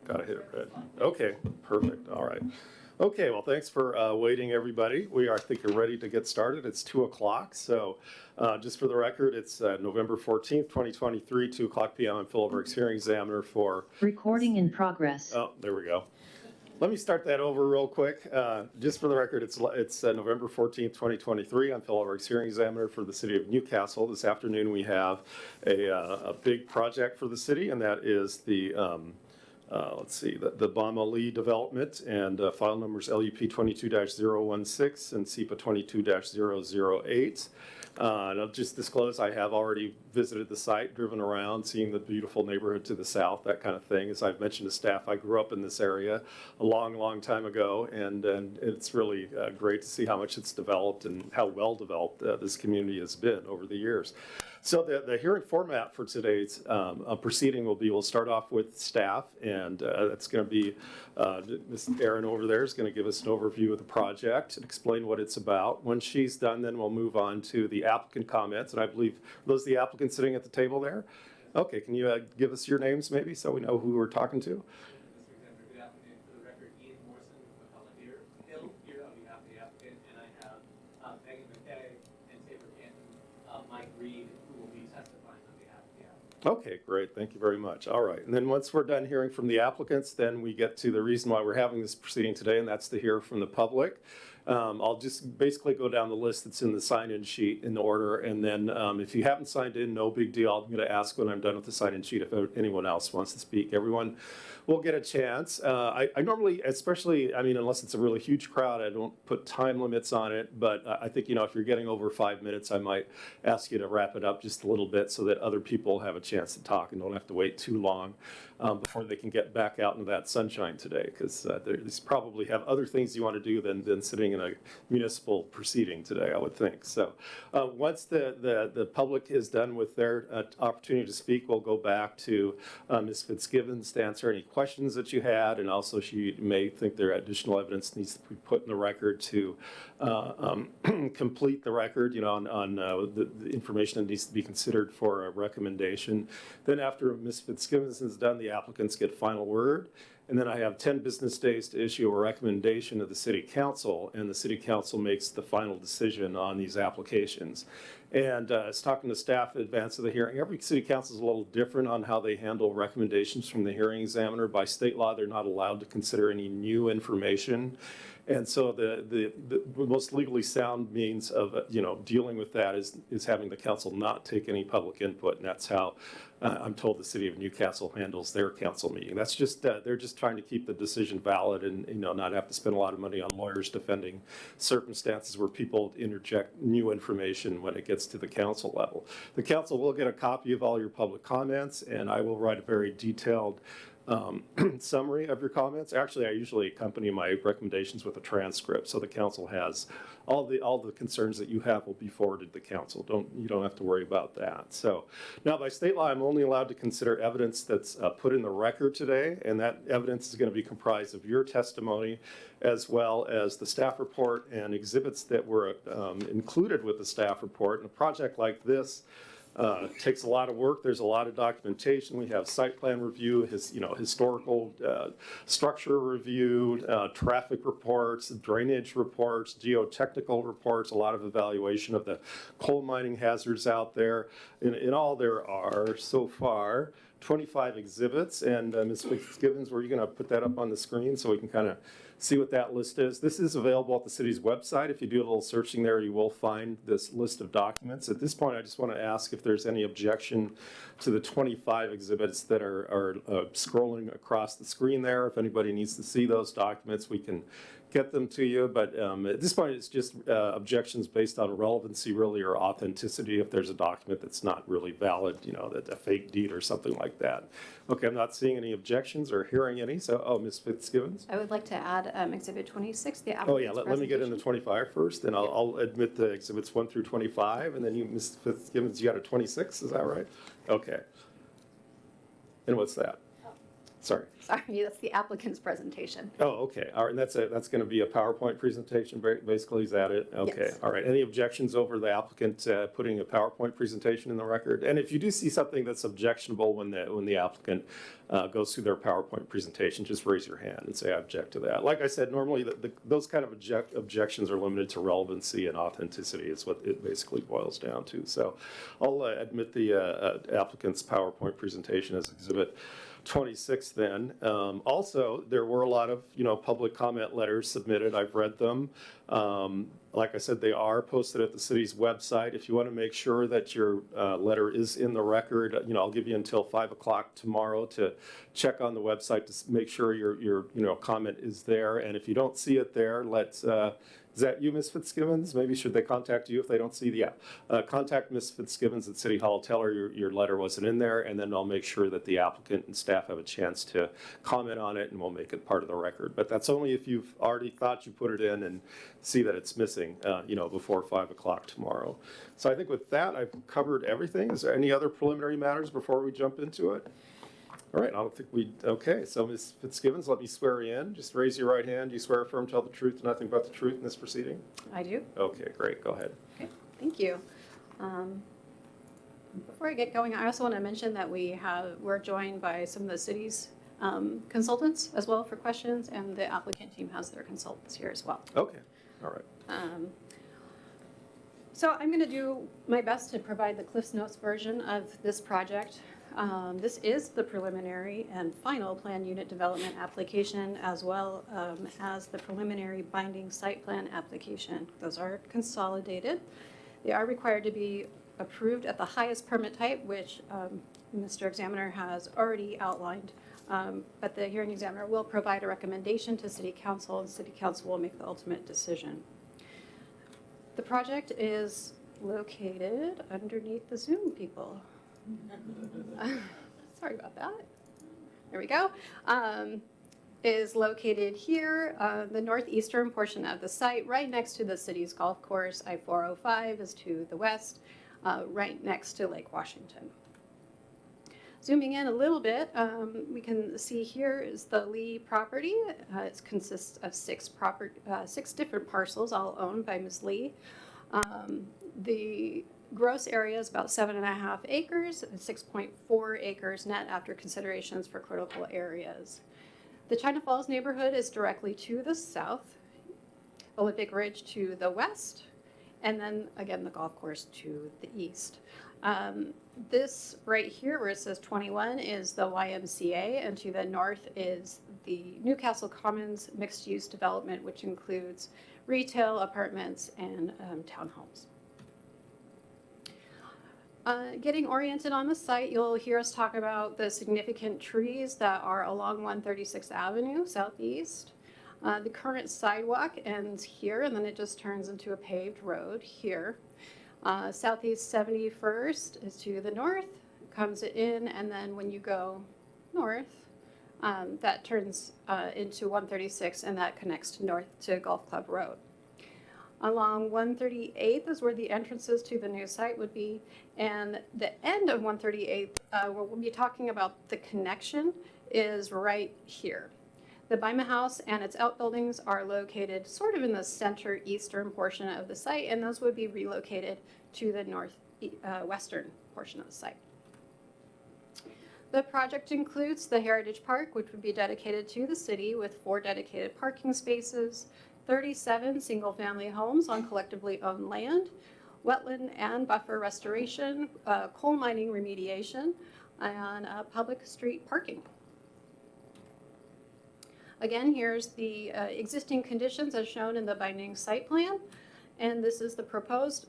Gotta hit it red. Okay, perfect, all right. Okay, well, thanks for waiting, everybody. I think, are ready to get started. It's 2 o'clock, so just for the record, it's November 14th, 2023, 2 o'clock p.m. I'm Philip Ricks, hearing examiner for... Recording in progress. Oh, there we go. Let me start that over real quick. Just for the record, it's November 14th, 2023. I'm Philip Ricks, hearing examiner for the city of Newcastle. This afternoon we have a big project for the city, and that is the let's see, the Bama Lee development, and file numbers LUP 22-016 and SEPA 22-008. And I'll just disclose I have already visited the site, driven around, seeing the beautiful neighborhood to the south, that kind of thing. As I've mentioned to staff, I grew up in this area a long, long time ago, and it's really great to see how much it's developed and how well developed this community has been over the years. So the hearing format for today's proceeding will be, we'll start off with staff, and that's going to be Ms. Erin over there is going to give us an overview of the project and explain what it's about. When she's done, then we'll move on to the applicant comments, and I believe, are those the applicants sitting at the table there? Okay, can you give us your names maybe so we know who we're talking to? Good afternoon. For the record, Ian Morrison with McCullough here on behalf of the applicant, and I have Megan McKay and Tabor Canton, Mike Reed, who will be testifying on behalf of the applicant. Okay, great. Thank you very much. All right. And then once we're done hearing from the applicants, then we get to the reason why we're having this proceeding today, and that's to hear from the public. I'll just basically go down the list that's in the sign-in sheet in order, and then if you haven't signed in, no big deal. I'm going to ask when I'm done with the sign-in sheet if anyone else wants to speak. Everyone will get a chance. I normally, especially, I mean, unless it's a really huge crowd, I don't put time limits on it, but I think, you know, if you're getting over 5 minutes, I might ask you to wrap it up just a little bit so that other people have a chance to talk and don't have to wait too long before they can get back out into that sunshine today, because they probably have other things you want to do than sitting in a municipal proceeding today, I would think. So once the public is done with their opportunity to speak, we'll go back to Ms. Fitzgibbons to answer any questions that you had, and also she may think there additional evidence needs to be put in the record to complete the record, you know, on the information that needs to be considered for a recommendation. Then after Ms. Fitzgibbons is done, the applicants get final word. And then I have 10 business days to issue a recommendation to the City Council, and the City Council makes the final decision on these applications. And I was talking to staff in advance of the hearing. Every City Council is a little different on how they handle recommendations from the hearing examiner. By state law, they're not allowed to consider any new information. And so the most legally sound means of dealing with that is having the council not take any public input, and that's how I'm told the city of Newcastle handles their council meeting. That's just they're just trying to keep the decision valid and not have to spend a lot of money on lawyers defending circumstances where people interject new information when it gets to the council level. The council will get a copy of all your public comments, and I will write a very detailed summary of your comments. Actually, I usually accompany my recommendations with a transcript, so the council has all the concerns that you have will be forwarded to the council. You don't have to worry about that. So now, by state law, I'm only allowed to consider evidence that's put in the record today, and that evidence is going to be comprised of your testimony as well as the staff report and exhibits that were included with the staff report. And a project like this takes a lot of work. There's a lot of documentation. We have site plan review, historical structure review, traffic reports, drainage reports, geotechnical reports, a lot of evaluation of the coal mining hazards out there. In all, there are so far 25 exhibits. And Ms. Fitzgibbons, were you going to put that up on the screen so we can kind of see what that list is? This is available at the city's website. If you do a little searching there, you will find this list of documents. At this point, I just want to ask if there's any objection to the 25 exhibits that are scrolling across the screen there. If anybody needs to see those documents, we can get them to you. But at this point, it's just objections based on relevancy, really, or authenticity. If there's a document that's not really valid, that a fake deed or something like that. Okay, I'm not seeing any objections or hearing any. So, Ms. Fitzgibbons? I would like to add Exhibit 26, the Oh, yeah, applicant's let me get into 25 first, and I'll admit the exhibits 1 through 25, and then you, Ms. Fitzgibbons, you got a 26, is that right? Okay. And what's that? Sorry. Sorry, that's the applicant's presentation. Oh, okay. All right. And that's going to be a PowerPoint presentation, basically. Is that it? Okay. Yes. All right. Any objections over the applicant putting a PowerPoint presentation in the record? And if you do see something that's objectionable when the applicant goes through their PowerPoint presentation, just raise your hand and say, I object to that. Like I said, normally those kind of objections are limited to relevancy and authenticity is what it basically boils down to. So I'll admit the applicant's PowerPoint presentation as Exhibit 26 then. Also, there were a lot of, public comment letters submitted. I've read them. Like I said, they are posted at the city's website. If you want to make sure that your letter is in the record, I'll give you until 5 o'clock tomorrow to check on the website to make sure your comment is there. And if you don't see it there, is that you, Ms. Fitzgibbons? Maybe should they contact you if they don't see the app? Contact Ms. Fitzgibbons at City Hall, tell her your letter wasn't in there, and then I'll make sure that the applicant and staff have a chance to comment on it, and we'll make it part of the record. But that's only if you've already thought you put it in and see that it's missing, before 5 o'clock tomorrow. So I think with that, I've covered everything. Is there any other preliminary matters before we jump into it? All right, I don't think okay, so Ms. Fitzgibbons, let me swear you in. Just raise your right hand. Do you swear affirm, tell the truth, and nothing but the truth in this proceeding? I do. Okay, great, go ahead. Okay, thank you. Before I get going, I also want to mention that we're joined by some of the city's consultants as well for questions, and the applicant team has their consultants here as well. Okay, all right. So I'm going to do my best to provide the Cliffs Notes version of this project. This is the preliminary and final plan unit development application, as well as the preliminary binding site plan application. Those are consolidated. They are required to be approved at the highest permit type, which Mr. Examiner has already outlined. But the hearing examiner will provide a recommendation to City Council, and City Council will make the ultimate decision. The project is located underneath the Zoom people. Sorry about that. There we go. Is located here, the northeastern portion of the site, right next to the city's golf course. I-405 is to the west, right next to Lake Washington. Zooming in a little bit, we can see here is the Lee property. It consists of six different parcels, all owned by Ms. Lee. The gross area is about 7.5 acres, 6.4 acres net after considerations for critical areas. The China Falls neighborhood is directly to the south, Olympic Ridge to the west, and then again the golf course to the east. This right here where it says 21 is the YMCA, and to the north is the Newcastle Commons mixed-use development, which includes retail, apartments, and townhomes. Getting oriented on the site, you'll hear us talk about the significant trees that are along 136th Avenue Southeast. The current sidewalk ends here, and then it just turns into a paved road here. Southeast 71st is to the north, comes in, and then when you go north, that turns into 136, and that connects to north to Golf Club Road. Along 138th is where the entrances to the new site would be, and the end of 138th, where we'll be talking about the connection, is right here. The Bima House and its outbuildings are located sort of in the center eastern portion of the site, and those would be relocated to the northwestern portion of the site. The project includes the Heritage Park, which would be dedicated to the city with 4 dedicated parking spaces, 37 single-family homes on collectively owned land, wetland and buffer restoration, coal mining remediation, and public street parking. Again, here's the existing conditions as shown in the binding site plan, and this is the proposed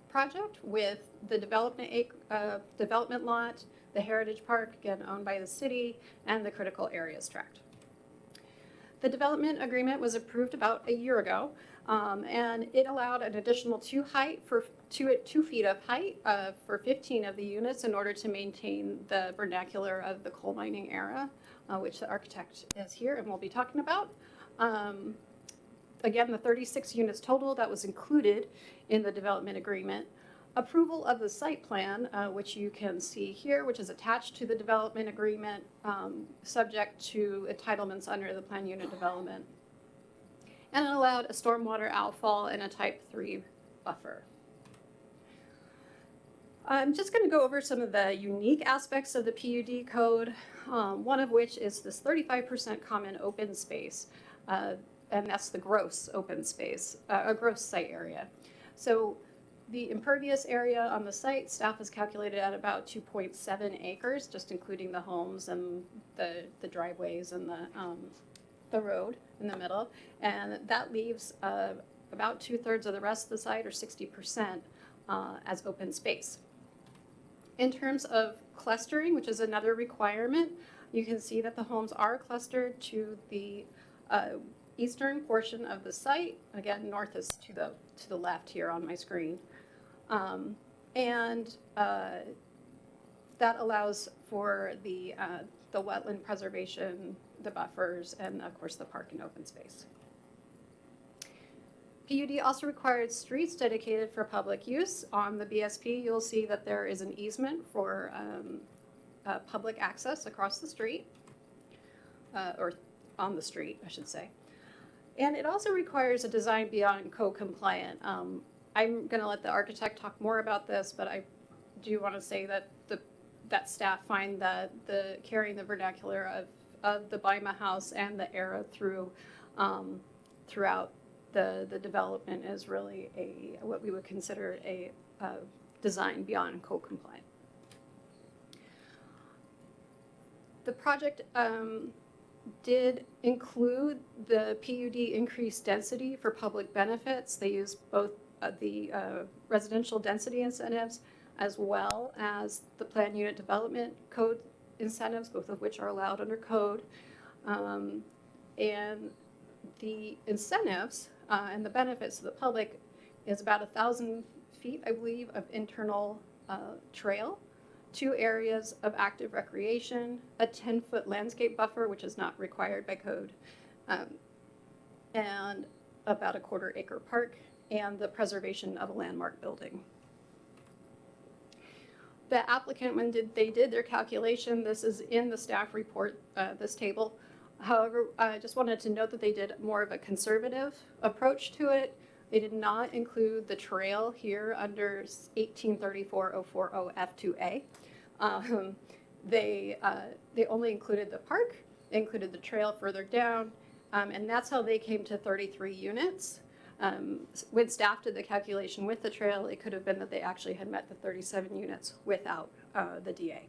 project with the development lot, the Heritage Park, again owned by the city, and the critical areas tract. The development agreement was approved about a year ago, and it allowed an additional 2 feet of height for 15 of the units in order to maintain the vernacular of the coal mining era, which the architect is here and we'll be talking about. Again, the 36 units total that was included in the development agreement. Approval of the site plan, which you can see here, which is attached to the development agreement, subject to entitlements under the plan unit development. And it allowed a stormwater outfall and a type 3 buffer. I'm just going to go over some of the unique aspects of the PUD code, one of which is this 35% common open space, and that's the gross open space, a gross site area. So the impervious area on the site, staff has calculated at about 2.7 acres, just including the homes and the driveways and the road in the middle. And that leaves about 2/3 of the rest of the site, or 60%, as open space. In terms of clustering, which is another requirement, you can see that the homes are clustered to the eastern portion of the site. Again, north is to the left here on my screen. That allows for the wetland preservation, the buffers, and of course the park and open space. PUD also required streets dedicated for public use. On the BSP, you'll see that there is an easement for public access across the street, or on the street, I should say. And it also requires a design beyond code compliant. I'm going to let the architect talk more about this, but I do want to say that that staff find that carrying the vernacular of the Bima House and the era throughout the development is really what we would consider a design beyond code compliant. The project did include the PUD increased density for public benefits. They used both the residential density incentives as well as the plan unit development code incentives, both of which are allowed under code. And the incentives and the benefits to the public is about 1,000 feet, I believe, of internal trail, 2 areas of active recreation, a 10-foot landscape buffer, which is not required by code, and about a 1/4 acre park, and the preservation of a landmark building. The applicant, when they did their calculation, this is in the staff report, this table. However, I just wanted to note that they did more of a conservative approach to it. They did not include the trail here under 1834-040 F2A. They only included the park, they included the trail further down, and that's how they came to 33 units. When staff did the calculation with the trail, it could have been that they actually had met the 37 units without the DA.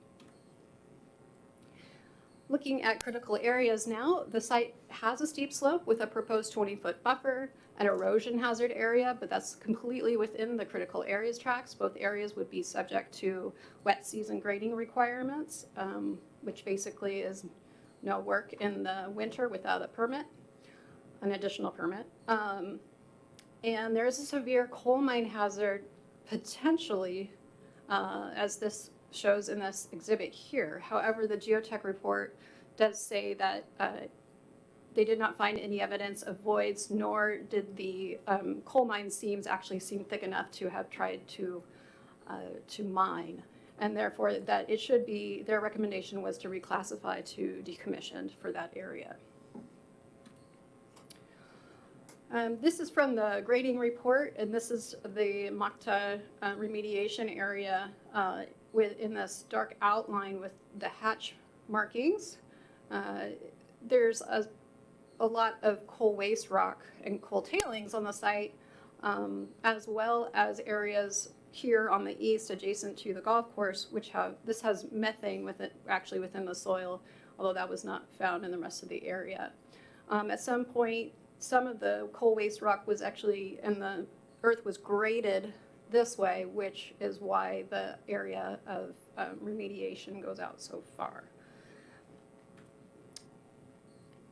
Looking at critical areas now, the site has a steep slope with a proposed 20-foot buffer, an erosion hazard area, but that's completely within the critical areas tracks. Both areas would be subject to wet season grading requirements, which basically is no work in the winter without a permit, an additional permit. And there is a severe coal mine hazard potentially, as this shows in this exhibit here. However, the geotech report does say that they did not find any evidence of voids, nor did the coal mine seams actually seem thick enough to have tried to mine. And therefore, that it should be, their recommendation was to reclassify to decommissioned for that area. This is from the grading report, and this is the Macta remediation area in this dark outline with the hatch markings. There's a lot of coal waste rock and coal tailings on the site, as well as areas here on the east adjacent to the golf course, this has methane within the soil, although that was not found in the rest of the area. At some point, some of the coal waste rock was actually, and the earth was graded this way, which is why the area of remediation goes out so far.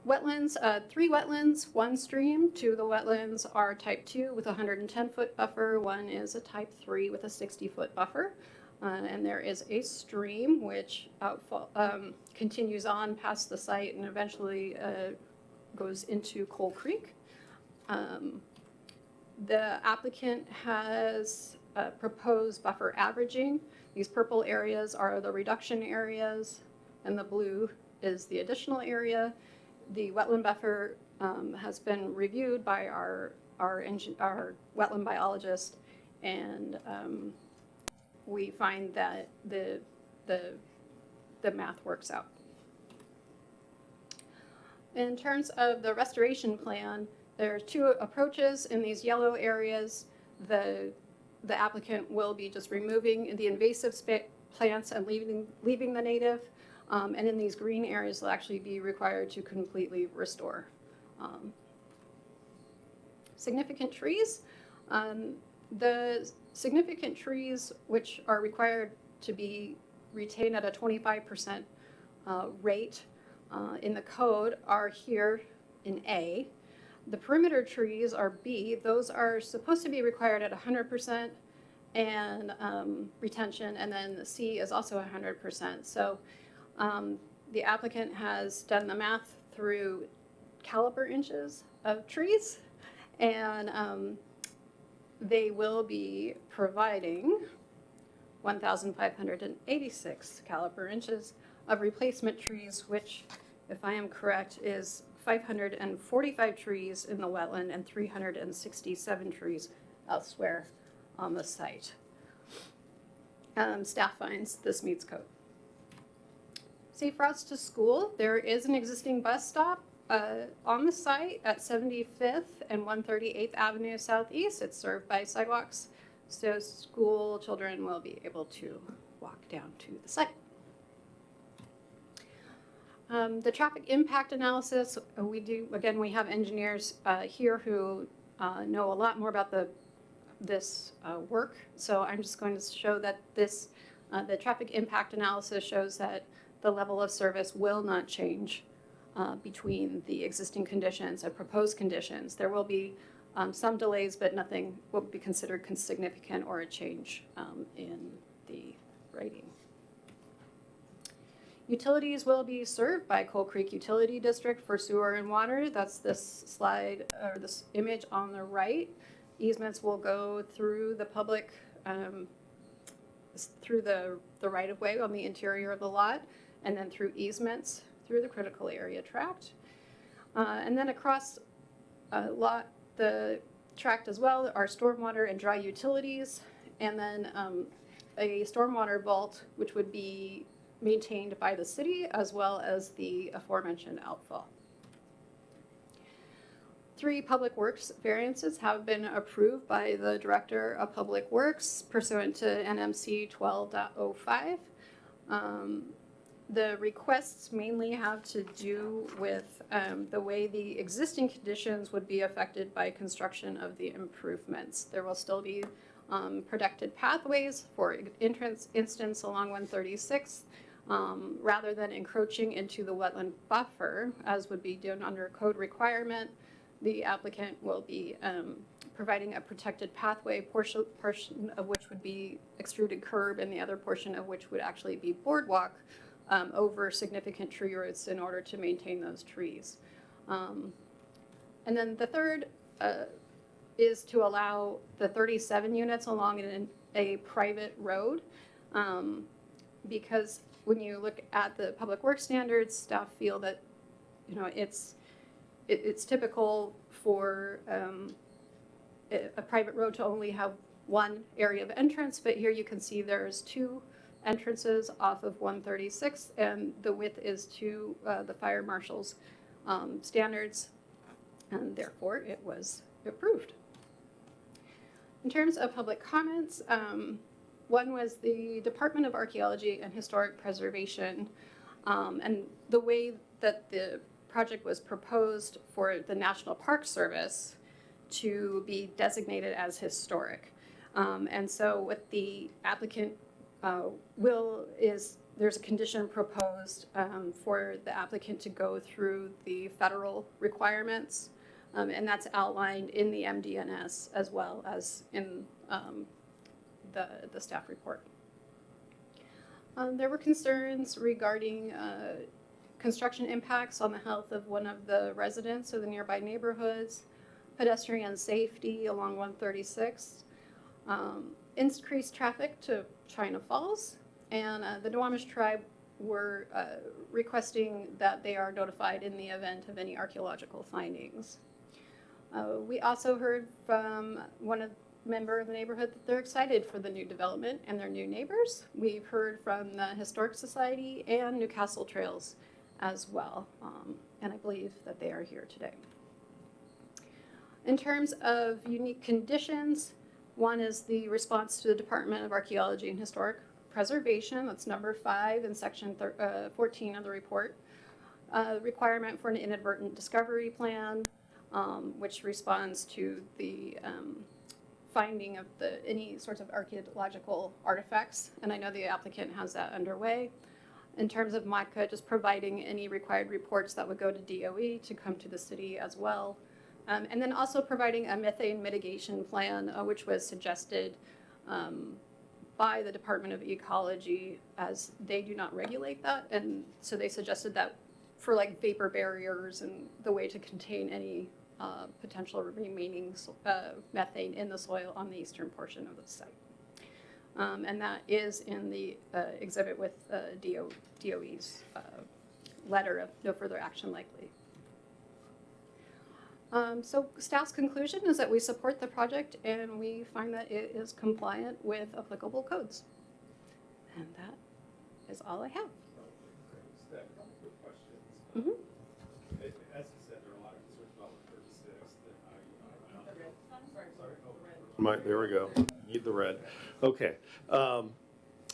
Wetlands, 3 wetlands, 1 stream. 2 of the wetlands are type 2 with a 110-foot buffer. 1 is a type 3 with a 60-foot buffer. And there is a stream which continues on past the site and eventually goes into Coal Creek. The applicant has proposed buffer averaging. These purple areas are the reduction areas, and the blue is the additional area. The wetland buffer has been reviewed by our wetland biologist, and we find that the math works out. In terms of the restoration plan, there are two approaches in these yellow areas. The applicant will be just removing the invasive plants and leaving the native. And in these green areas, they'll actually be required to completely restore. Significant trees. The significant trees which are required to be retained at a 25% rate in the code are here in A. The perimeter trees are B. Those are supposed to be required at 100% and retention, and then the C is also 100%. So the applicant has done the math through caliper inches of trees, and they will be providing 1,586 caliper inches of replacement trees, which, if I am correct, is 545 trees in the wetland and 367 trees elsewhere on the site. Staff finds this meets code. Safe routes to school. There is an existing bus stop on the site at 75th and 138th Avenue Southeast. It's served by sidewalks, so school children will be able to walk down to the site. The traffic impact analysis, we have engineers here who know a lot more about this work. So I'm just going to show that the traffic impact analysis shows that the level of service will not change between the existing conditions and proposed conditions. There will be some delays, but nothing will be considered significant or a change in the rating. Utilities will be served by Coal Creek Utility District for sewer and water. That's this slide or this image on the right. Easements will go through the public, through the right-of-way on the interior of the lot, and then through easements through the critical area tract. And then across the tract as well are stormwater and dry utilities, and then a stormwater vault, which would be maintained by the city, as well as the aforementioned outfall. 3 public works variances have been approved by the Director of Public Works pursuant to NMC 12.05. The requests mainly have to do with the way the existing conditions would be affected by construction of the improvements. There will still be protected pathways, for instance along 136, rather than encroaching into the wetland buffer, as would be done under code requirement. The applicant will be providing a protected pathway, portion of which would be extruded curb, and the other portion of which would actually be boardwalk over significant tree roots in order to maintain those trees. And then the third is to allow the 37 units along a private road, because when you look at the public works standards, staff feel that it's typical for a private road to only have one area of entrance, but here you can see there's 2 entrances off of 136, and the width is to the fire marshal's standards, and therefore it was approved. In terms of public comments, one was the Department of Archaeology and Historic Preservation, and the way that the project was proposed for the National Park Service to be designated as historic. And so what the applicant there's a condition proposed for the applicant to go through the federal requirements, and that's outlined in the MDNS as well as in the staff report. There were concerns regarding construction impacts on the health of one of the residents of the nearby neighborhoods, pedestrian safety along 136. increased traffic to China Falls, and the Duwamish tribe were requesting that they are notified in the event of any archaeological findings. We also heard from one member of the neighborhood that they're excited for the new development and their new neighbors. We've heard from the Historic Society and Newcastle Trails as well, and I believe that they are here today. In terms of unique conditions, one is the response to the Department of Archaeology and Historic Preservation, that's number 5 in section 14 of the report. Requirement for an inadvertent discovery plan, which responds to the finding of any sorts of archaeological artifacts, and I know the applicant has that underway. In terms of MODCA, just providing any required reports that would go to DOE to come to the city as well. And then also providing a methane mitigation plan, which was suggested by the Department of Ecology, as they do not regulate that. And so they suggested that for like vapor barriers and the way to contain any potential remaining methane in the soil on the eastern portion of the site. And that is in the exhibit with DOE's letter of no further action likely. So staff's conclusion is that we support the project and we find that it is compliant with applicable codes. And that is all I have. Steph, a couple quick questions. Mhm. As you said, there are a lot of concerns about 36. There we go. Need the red. Okay.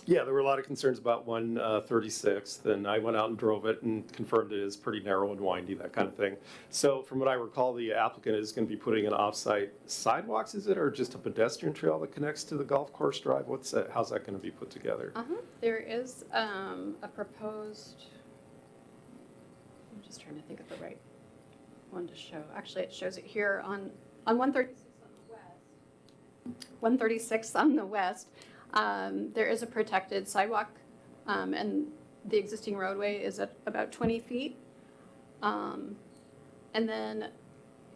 Yeah, there were a lot of concerns about 136th, and I went out and drove it and confirmed it is pretty narrow and windy, that kind of thing. So from what I recall, the applicant is going to be putting in off-site sidewalks, is it, or just a pedestrian trail that connects to the golf course drive? What's that? How's that going to be put together? There is a proposed, I'm just trying to think of the right one to show. Actually, it shows it here on 136 on the west. 136 on the west. There is a protected sidewalk, and the existing roadway is at about 20 feet. And then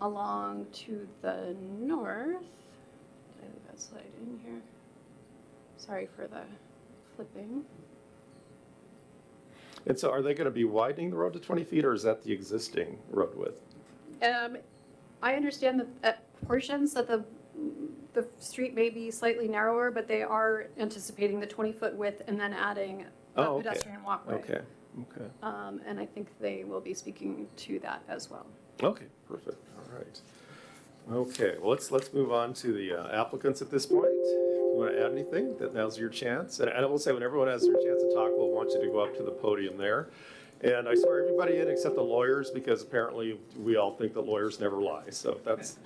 along to the north, did I leave that slide in here? Sorry for the flipping. And so are they going to be widening the road to 20 feet, or is that the existing road width? I understand that at portions that the street may be slightly narrower, but they are anticipating the 20-foot width and then adding a pedestrian walkway. Okay. And I think they will be speaking to that as well. Okay, perfect. All right. Okay, well, let's move on to the applicants at this point. If you want to add anything, that now's your chance. And I will say, when everyone has their chance to talk, we'll want you to go up to the podium there. And I swear everybody in except the lawyers, because apparently we all think that lawyers never lie. So that's,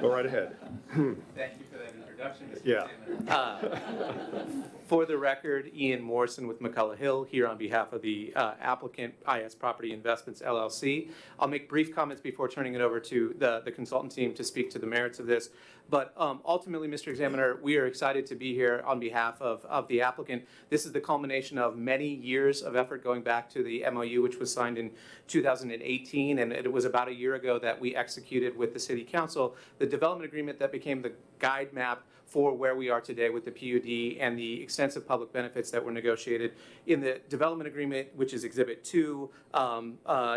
go right ahead. Thank you for that introduction, Mr. Yeah. Chairman. For the record, Ian Morrison with McCullough Hill, here on behalf of the applicant, IS Property Investments, LLC. I'll make brief comments before turning it over to the consultant team to speak to the merits of this. But ultimately, Mr. Examiner, we are excited to be here on behalf of the applicant. This is the culmination of many years of effort going back to the MOU, which was signed in 2018, and it was about a year ago that we executed with the City Council the development agreement that became the guide map for where we are today with the PUD and the extensive public benefits that were negotiated in the development agreement, which is Exhibit 2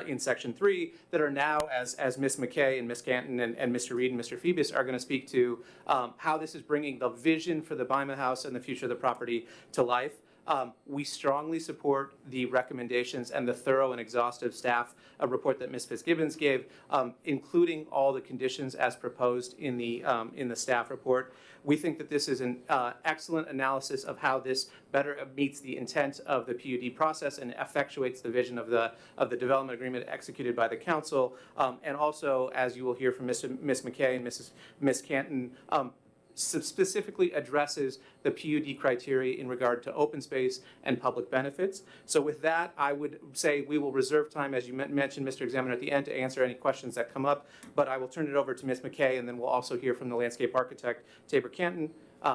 in Section 3, that are now, as Ms. McKay and Ms. Canton and Mr. Reed and Mr. Phoebus are going to speak to, how this is bringing the vision for the Byman House and the future of the property to life. We strongly support the recommendations and the thorough and exhaustive staff report that Ms. Fitzgibbons gave, including all the conditions as proposed in the staff report. We think that this is an excellent analysis of how this better meets the intent of the PUD process and effectuates the vision of the development agreement executed by the council. And also, as you will hear from Ms. McKay and Ms. Canton, specifically addresses the PUD criteria in regard to open space and public benefits. So with that, I would say we will reserve time, as you mentioned, Mr. Examiner, at the end to answer any questions that come up, but I will turn it over to Ms. McKay, and then we'll also hear from the landscape architect, Tabor Canton,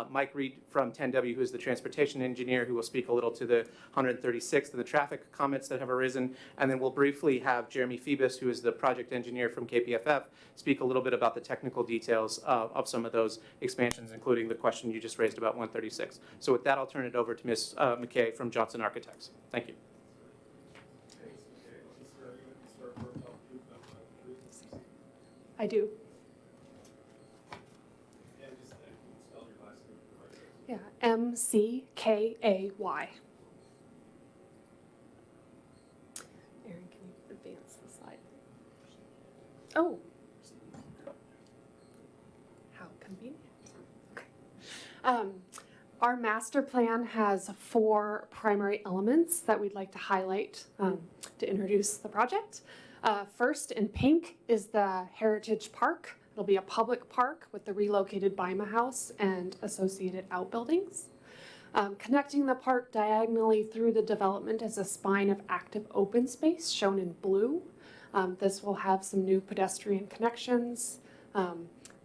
Mike Reed from 10W, who is the transportation engineer, who will speak a little to the 136th and the traffic comments that have arisen. And then we'll briefly have Jeremy Phoebus, who is the project engineer from KPFF, speak a little bit about the technical details of some of those expansions, including the question you just raised about 136. So with that, I'll turn it over to Ms. McKay from Johnson Architects. Thank you. I do. Yeah, MCKAY. Erin, can you advance the slide? Oh. How convenient. Okay. Our master plan has 4 primary elements that we'd like to highlight to introduce the project. First, in pink, is the Heritage Park. It'll be a public park with the relocated BIMA house and associated outbuildings. Connecting the park diagonally through the development is a spine of active open space shown in blue. This will have some new pedestrian connections,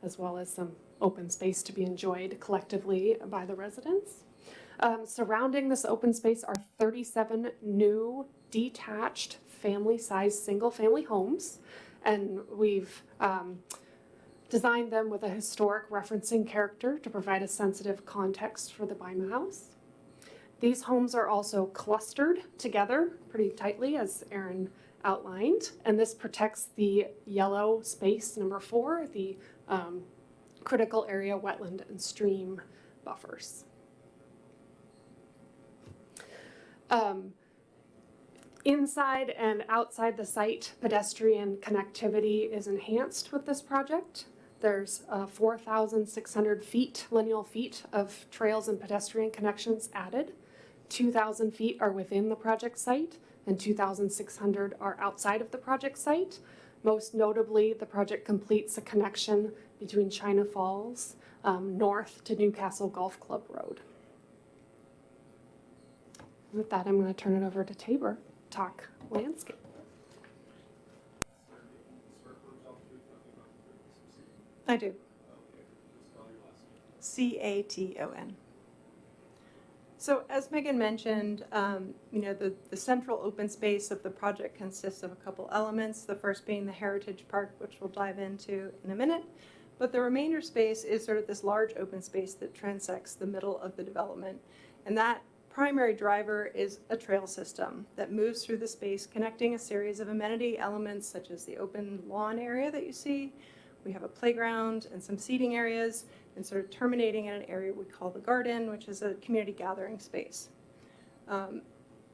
as well as some open space to be enjoyed collectively by the residents. Surrounding this open space are 37 new detached family-sized single-family homes, and we've designed them with a historic referencing character to provide a sensitive context for the BIMA house. These homes are also clustered together pretty tightly, as Erin outlined, and this protects the yellow space number 4, the critical area wetland and stream buffers. Inside and outside the site, pedestrian connectivity is enhanced with this project. There's 4,600 lineal feet of trails and pedestrian connections added. 2,000 feet are within the project site, and 2,600 are outside of the project site. Most notably, the project completes a connection between China Falls north to Newcastle Golf Club Road. With that, I'm going to turn it over to Tabor to talk landscape. I do. CATON. So as Megan mentioned, the central open space of the project consists of a couple elements, the first being the Heritage Park, which we'll dive into in a minute. But the remainder space is sort of this large open space that transects the middle of the development. And that primary driver is a trail system that moves through the space, connecting a series of amenity elements such as the open lawn area that you see. We have a playground and some seating areas, and sort of terminating in an area we call the garden, which is a community gathering space.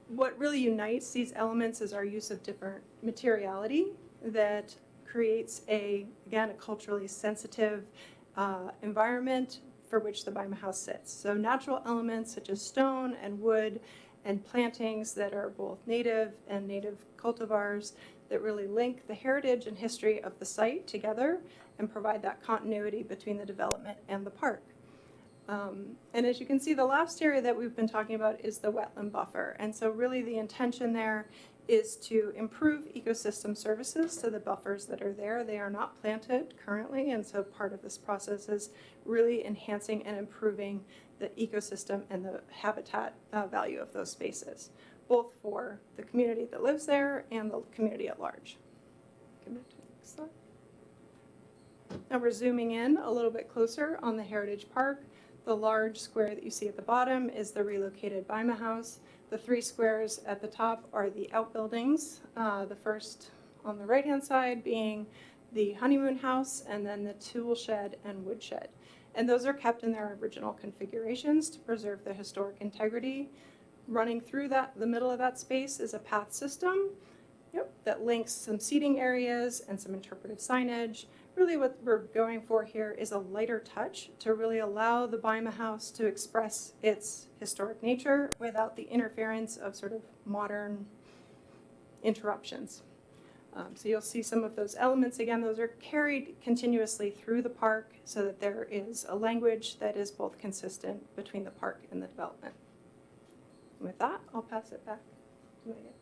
What really unites these elements is our use of different materiality that creates again, a culturally sensitive environment for which the BIMA house sits. So natural elements such as stone and wood and plantings that are both native and native cultivars that really link the heritage and history of the site together and provide that continuity between the development and the park. And as you can see, the last area that we've been talking about is the wetland buffer. And so really the intention there is to improve ecosystem services to the buffers that are there. They are not planted currently, and so part of this process is really enhancing and improving the ecosystem and the habitat value of those spaces, both for the community that lives there and the community at large. Go back to the next slide. Now we're zooming in a little bit closer on the Heritage Park. The large square that you see at the bottom is the relocated BIMA house. The 3 squares at the top are the outbuildings. The first on the right-hand side being the honeymoon house, and then the tool shed and wood shed. And those are kept in their original configurations to preserve the historic integrity. Running through the middle of that space is a path system that links some seating areas and some interpretive signage. Really what we're going for here is a lighter touch to really allow the BIMA house to express its historic nature without the interference of sort of modern interruptions. So you'll see some of those elements. Again, those are carried continuously through the park so that there is a language that is both consistent between the park and the development. And with that, I'll pass it back to Megan.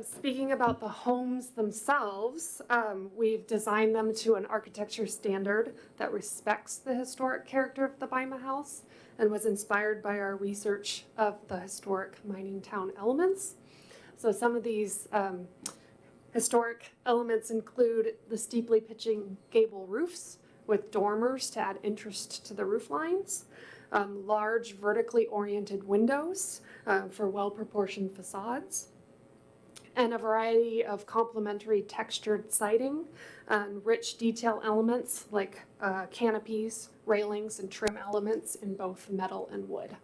Speaking about the homes themselves, we've designed them to an architecture standard that respects the historic character of the Baima House and was inspired by our research of the historic mining town elements. So some of these historic elements include the steeply pitching gable roofs with dormers to add interest to the roof lines, large vertically oriented windows for well-proportioned facades, and a variety of complementary textured siding and rich detail elements like canopies, railings, and trim elements in both metal and wood.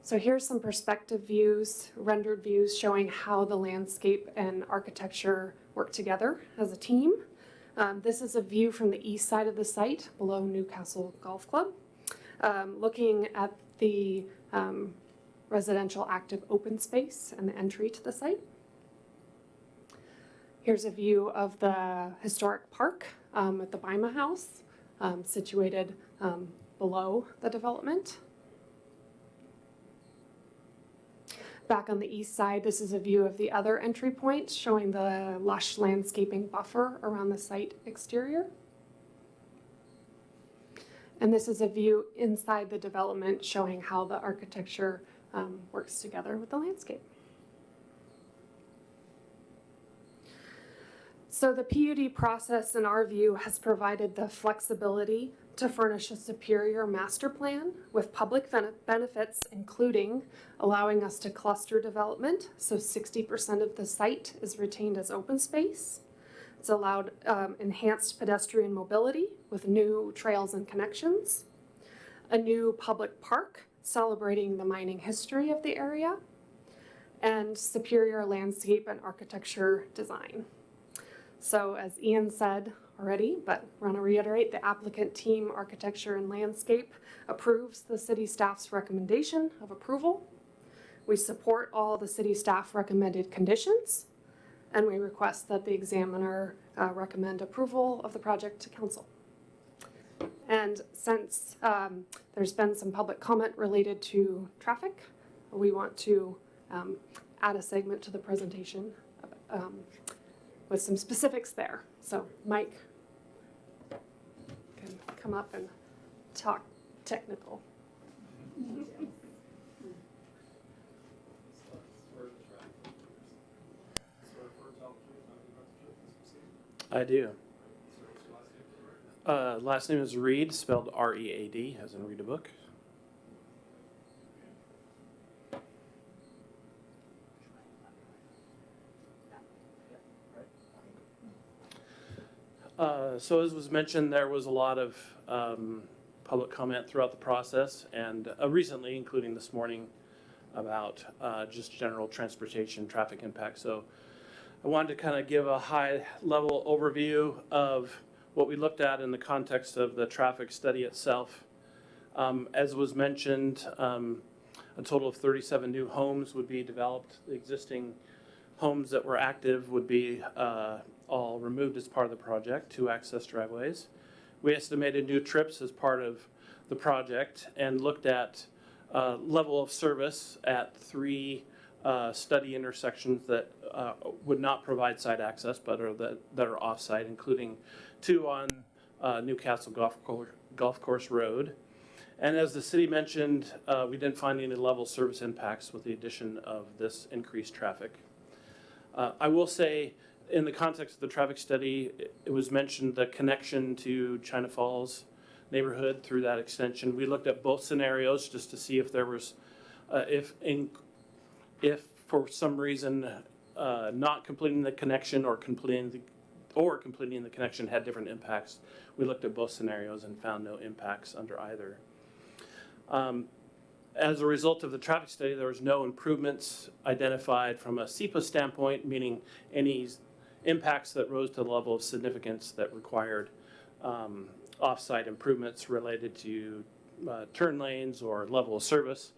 So here's some perspective views, rendered views showing how the landscape and architecture work together as a team. This is a view from the east side of the site below Newcastle Golf Club, looking at the residential active open space and the entry to the site. Here's a view of the historic park at the Baima House, situated below the development. Back on the east side, this is a view of the other entry point, showing the lush landscaping buffer around the site exterior. And this is a view inside the development, showing how the architecture works together with the landscape. So the PUD process, in our view, has provided the flexibility to furnish a superior master plan with public benefits, including allowing us to cluster development, so 60% of the site is retained as open space. It's allowed enhanced pedestrian mobility with new trails and connections, a new public park celebrating the mining history of the area, and superior landscape and architecture design. So as Ian said already, but I want to reiterate, the applicant team architecture and landscape approves the city staff's recommendation of approval. We support all the city staff recommended conditions, and we request that the examiner recommend approval of the project to council. And since there's been some public comment related to traffic, we want to add a segment to the presentation with some specifics there. So Mike can come up and talk technical. I do. Last name is Reed, spelled R-E-A-D, as in read a book. So as was mentioned, there was a lot of public comment throughout the process, and recently, including this morning, about just general transportation traffic impact. So I wanted to kind of give a high-level overview of what we looked at in the context of the traffic study itself. As was mentioned, a total of 37 new homes would be developed. The existing homes that were active would be all removed as part of the project, 2 access driveways. We estimated new trips as part of the project and looked at level of service at 3 study intersections that would not provide site access but are that are off-site, including 2 on Newcastle Golf Course Road. And as the city mentioned, we didn't find any level service impacts with the addition of this increased traffic. I will say, in the context of the traffic study, it was mentioned the connection to China Falls neighborhood through that extension. We looked at both scenarios just to see if there was, if for some reason not completing the connection or completing the connection had different impacts. We looked at both scenarios and found no impacts under either. As a result of the traffic study, there was no improvements identified from a SEPA standpoint, meaning any impacts that rose to the level of significance that required off-site improvements related to turn lanes or level of service.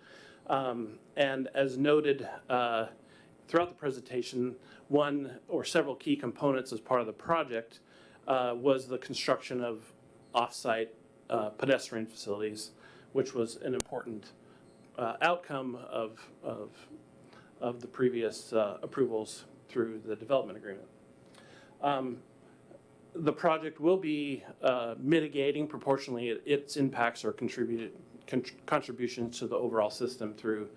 And as noted throughout the presentation, one or several key components as part of the project was the construction of off-site pedestrian facilities, which was an important outcome of of the previous approvals through the development agreement. The project will be mitigating proportionally its impacts or contributions to the overall system through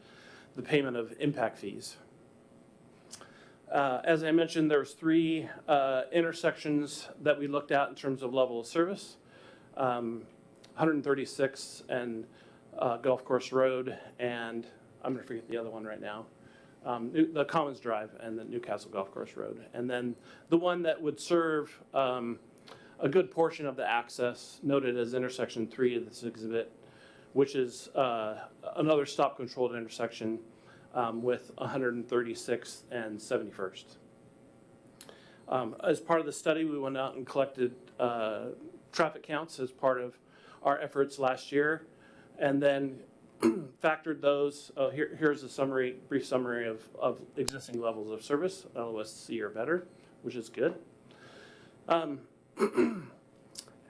the payment of impact fees. As I mentioned, there's 3 intersections that we looked at in terms of level of service. 136 and Golf Course Road, and I'm going to forget the other one right now. The Commons Drive and the Newcastle Golf Course Road. And then the one that would serve a good portion of the access, noted as intersection 3 of this exhibit, which is another stop-controlled intersection with 136th and 71st. As part of the study, we went out and collected traffic counts as part of our efforts last year, and then factored those. Here's a brief summary of existing levels of service, LOSC or better, which is good. And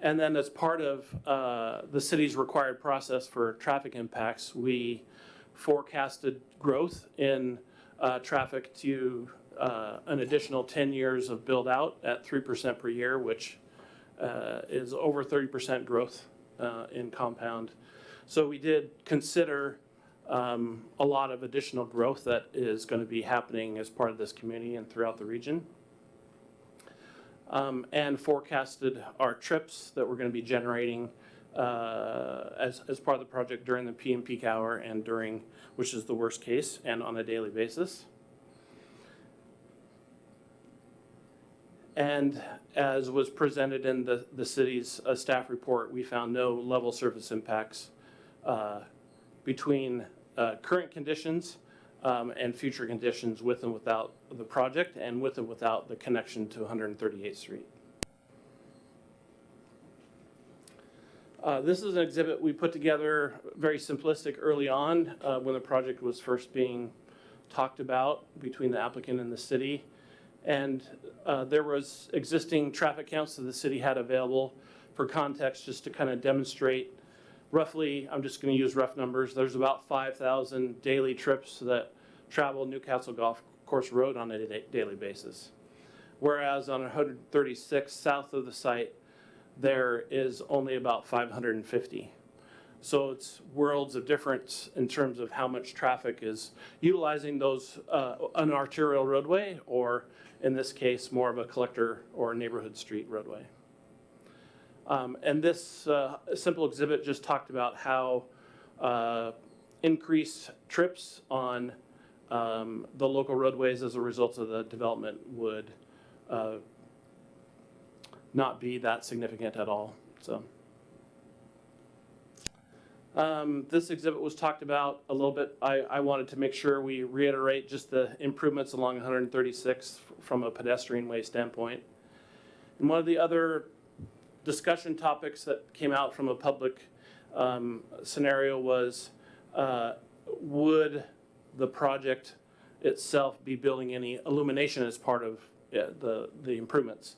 then as part of the city's required process for traffic impacts, we forecasted growth in traffic to an additional 10 years of build out at 3% per year, which is over 30% growth in compound. So we did consider a lot of additional growth that is going to be happening as part of this community and throughout the region. And forecasted our trips that we're going to be generating as part of the project during the peak hour and during, which is the worst case, and on a daily basis. And as was presented in the city's staff report, we found no level service impacts between current conditions and future conditions with and without the project and with and without the connection to 138th Street. This is an exhibit we put together very simplistic early on when the project was first being talked about between the applicant and the city. And there was existing traffic counts that the city had available. For context, just to kind of demonstrate roughly, I'm just going to use rough numbers, there's about 5,000 daily trips that travel Newcastle Golf Course Road on a daily basis. Whereas on 136 south of the site, there is only about 550. So it's worlds of difference in terms of how much traffic is utilizing those, an arterial roadway, or in this case, more of a collector or neighborhood street roadway. And this simple exhibit just talked about how increased trips on the local roadways as a result of the development would not be that significant at all. So this exhibit was talked about a little bit. I wanted to make sure we reiterate just the improvements along 136 from a pedestrian way standpoint. And one of the other discussion topics that came out from a public scenario was, would the project itself be building any illumination as part of the improvements?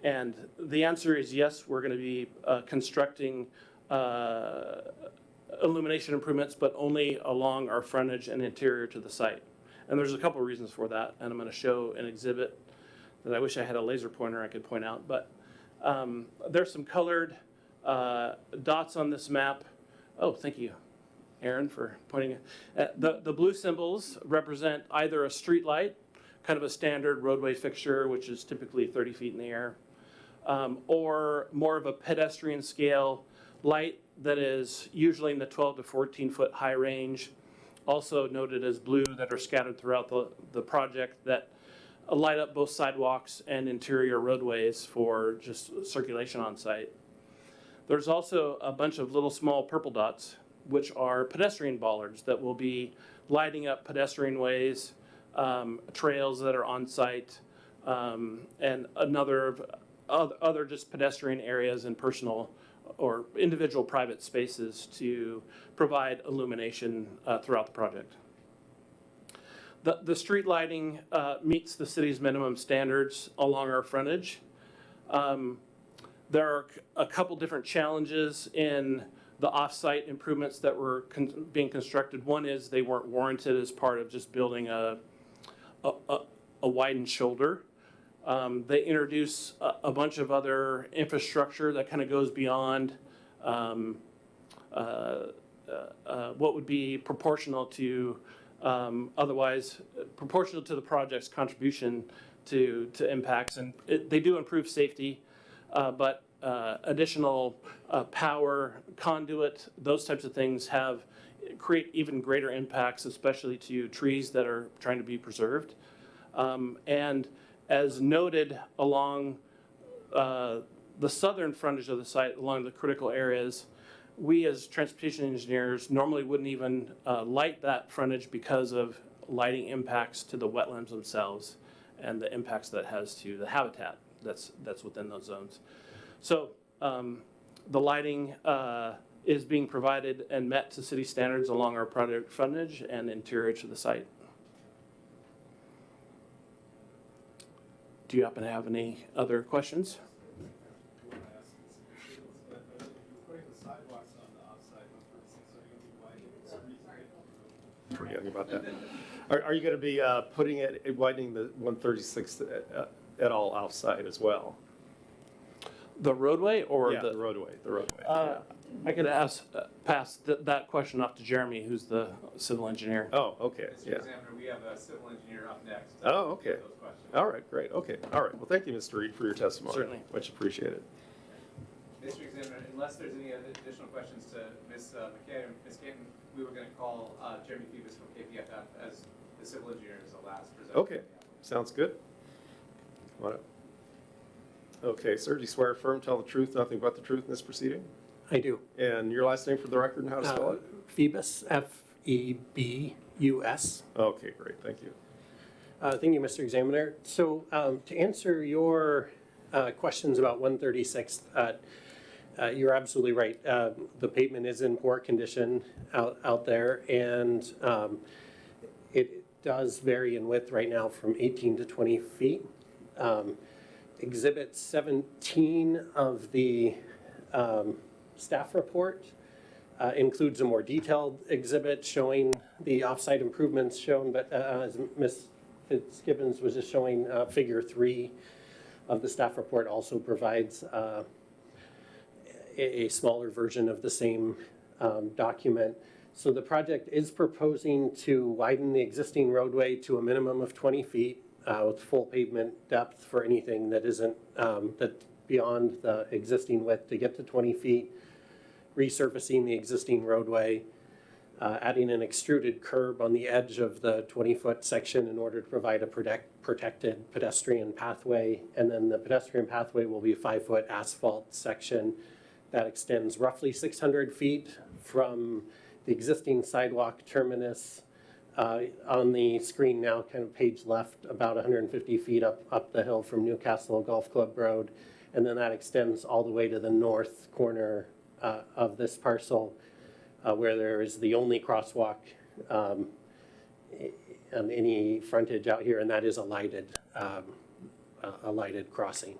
And the answer is yes, we're going to be constructing illumination improvements, but only along our frontage and interior to the site. And there's a couple of reasons for that, and I'm going to show an exhibit that I wish I had a laser pointer I could point out, but there's some colored dots on this map. Oh, thank you, Aaron, for pointing it. The blue symbols represent either a street light, kind of a standard roadway fixture, which is typically 30 feet in the air, or more of a pedestrian scale light that is usually in the 12 to 14 foot high range, also noted as blue, that are scattered throughout the project, that light up both sidewalks and interior roadways for just circulation on site. There's also a bunch of little small purple dots, which are pedestrian bollards that will be lighting up pedestrian ways, trails that are on site, and other just pedestrian areas and personal or individual private spaces to provide illumination throughout the project. The street lighting meets the city's minimum standards along our frontage. There are a couple different challenges in the off-site improvements that were being constructed. One is they weren't warranted as part of just building a widened shoulder. They introduce a bunch of other infrastructure that kind of goes beyond what would be proportional to otherwise proportional to the project's contribution to impacts, and they do improve safety, but additional power, conduit, those types of things create even greater impacts, especially to trees that are trying to be preserved. And as noted along the southern frontage of the site, along the critical areas, we as transportation engineers normally wouldn't even light that frontage because of lighting impacts to the wetlands themselves and the impacts that has to the habitat that's within those zones. So the lighting is being provided and met to city standards along our project frontage and interior to the site. Do you happen to have any other questions? Forgetting about that. Are you going to be widening the 136 at all outside as well? The roadway or Yeah, the roadway. I could pass that question off to Jeremy, who's the civil engineer. Oh, okay, Mr. yeah. Examiner, we have a civil engineer up next. Oh, okay. Those questions. All right, great, okay. All right, well, thank you, Mr. Reed, for your testimony. Certainly. Much appreciated. Mr. Examiner, unless there's any additional questions to Ms. McKay or Ms. Canton, we were going to call Jeremy Phoebus from KPFF as the civil engineer as the last presenter. Okay, sounds good. Come on up. Okay, sir, do you swear or affirm, tell the truth, nothing but the truth in this proceeding? I do. And your last name for the record and how to spell it? Phoebus, F-E-B-U-S. Okay, great, thank you. Thank you, Mr. Examiner. So to answer your questions about 136th, you're absolutely right. The pavement is in poor condition out there, and it does vary in width right now from 18 to 20 feet. Exhibit 17 of the staff report includes a more detailed exhibit showing the off-site improvements shown, but as Ms. Fitzgibbons was just showing, figure 3 of the staff report also provides a smaller version of the same document. So the project is proposing to widen the existing roadway to a minimum of 20 feet with full pavement depth for anything that isn't that's beyond the existing width to get to 20 feet, resurfacing the existing roadway, adding an extruded curb on the edge of the 20-foot section in order to provide a protected pedestrian pathway, and then the pedestrian pathway will be a 5-foot asphalt section that extends roughly 600 feet from the existing sidewalk terminus on the screen now, kind of page left, about 150 feet up the hill from Newcastle Golf Club Road. And then that extends all the way to the north corner of this parcel where there is the only crosswalk on any frontage out here, and that is a lighted crossing.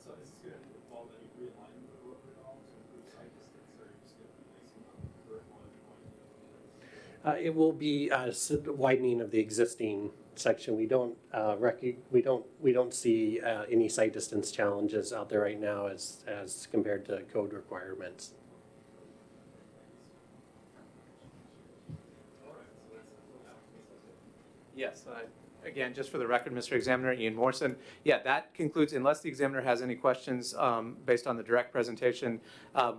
So is this going to involve any realignment of the road at all to improve site distance, or are you just going to be placing on the current one? It will be widening of the existing section. We don't see any site distance challenges out there right now as compared to code requirements. Yes, again, just for the record, Mr. Examiner, Ian Morrison. Yeah, that concludes, unless the examiner has any questions based on the direct presentation,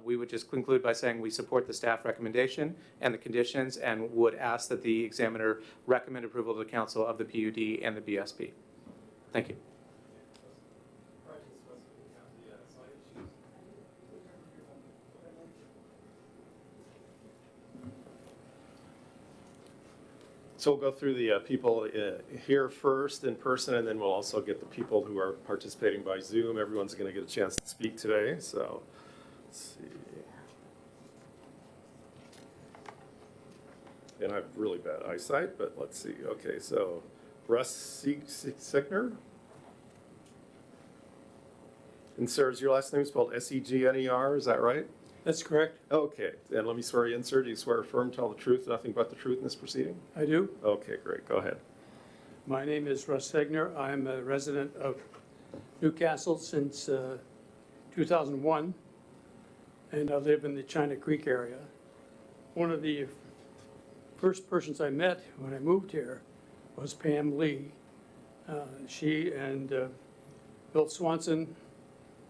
we would just conclude by saying we support the staff recommendation and the conditions and would ask that the examiner recommend approval to the council of the PUD and the BSP. Thank you. So we'll go through the people here first in person, and then we'll also get the people who are participating by Zoom. Everyone's going to get a chance to speak today, so let's see. And I have really bad eyesight, but let's see. Okay, so Russ Segner. And sir, is your last name spelled S-E-G-N-E-R, is that right? That's correct. Okay, and let me swear you in, sir. Do you swear affirm, tell the truth, nothing but the truth in this proceeding? I do. Okay, great, go ahead. My name is Russ Segner. I'm a resident of Newcastle since 2001, and I live in the China Creek area. One of the first persons I met when I moved here was Pam Lee. She and Bill Swanson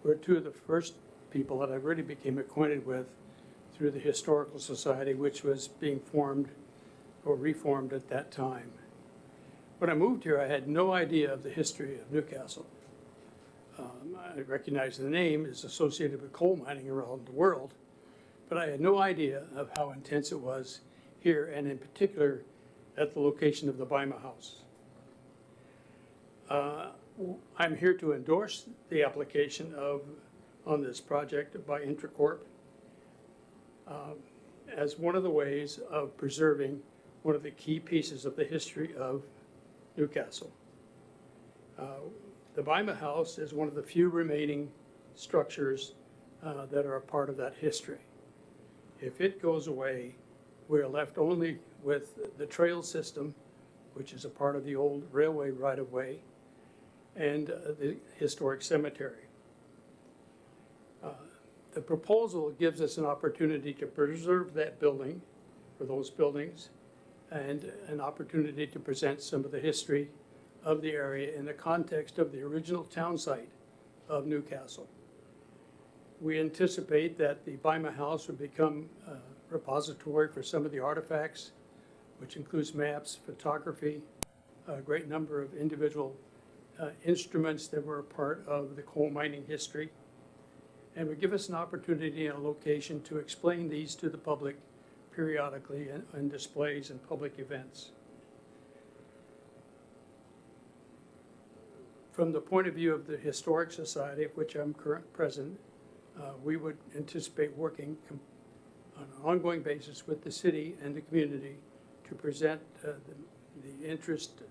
were two of the first people that I really became acquainted with through the Historical Society, which was being formed or reformed at that time. When I moved here, I had no idea of the history of Newcastle. I recognized the name is associated with coal mining around the world, but I had no idea of how intense it was here, and in particular at the location of the Bima House. I'm here to endorse the application on this project by Intracorp as one of the ways of preserving one of the key pieces of the history of Newcastle. The Bima House is one of the few remaining structures that are a part of that history. If it goes away, we're left only with the trail system, which is a part of the old railway right-of-way, and the historic cemetery. The proposal gives us an opportunity to preserve that building, or those buildings, and an opportunity to present some of the history of the area in the context of the original town site of Newcastle. We anticipate that the Bima House would become a repository for some of the artifacts, which includes maps, photography, a great number of individual instruments that were a part of the coal mining history, and would give us an opportunity and a location to explain these to the public periodically in displays and public events. From the point of view of the Historic Society, of which I'm current president, we would anticipate working on an ongoing basis with the city and the community to present the interest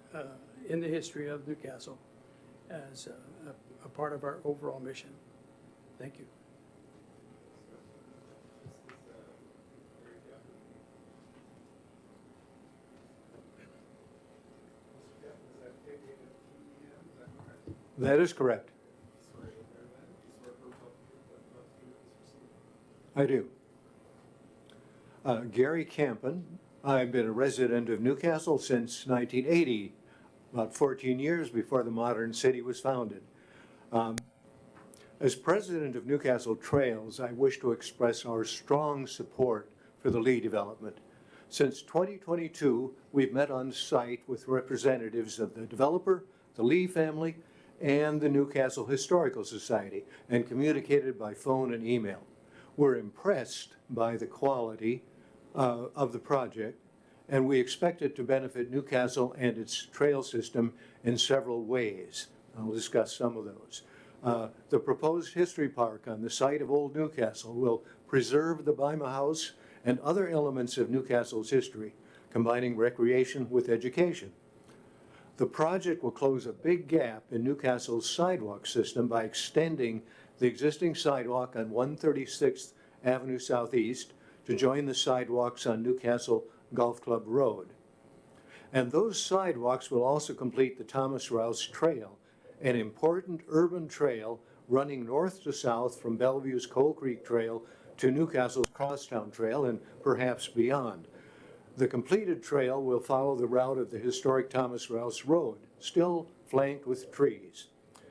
in the history of Newcastle as a part of our overall mission. Thank you. That is correct. I do. Gary Campen. I've been a resident of Newcastle since 1980, about 14 years before the modern city was founded. As president of Newcastle Trails, I wish to express our strong support for the Lee development. Since 2022, we've met on site with representatives of the developer, the Lee family, and the Newcastle Historical Society, and communicated by phone and email. We're impressed by the quality of the project, and we expect it to benefit Newcastle and its trail system in several ways. I'll discuss some of those. The proposed history park on the site of Old Newcastle will preserve the Bima House and other elements of Newcastle's history, combining recreation with education. The project will close a big gap in Newcastle's sidewalk system by extending the existing sidewalk on 136th Avenue Southeast to join the sidewalks on Newcastle Golf Club Road. And those sidewalks will also complete the Thomas Rouse Trail, an important urban trail running north to south from Bellevue's Coal Creek Trail to Newcastle's Crosstown Trail and perhaps beyond. The completed trail will follow the route of the historic Thomas Rouse Road, still flanked with trees.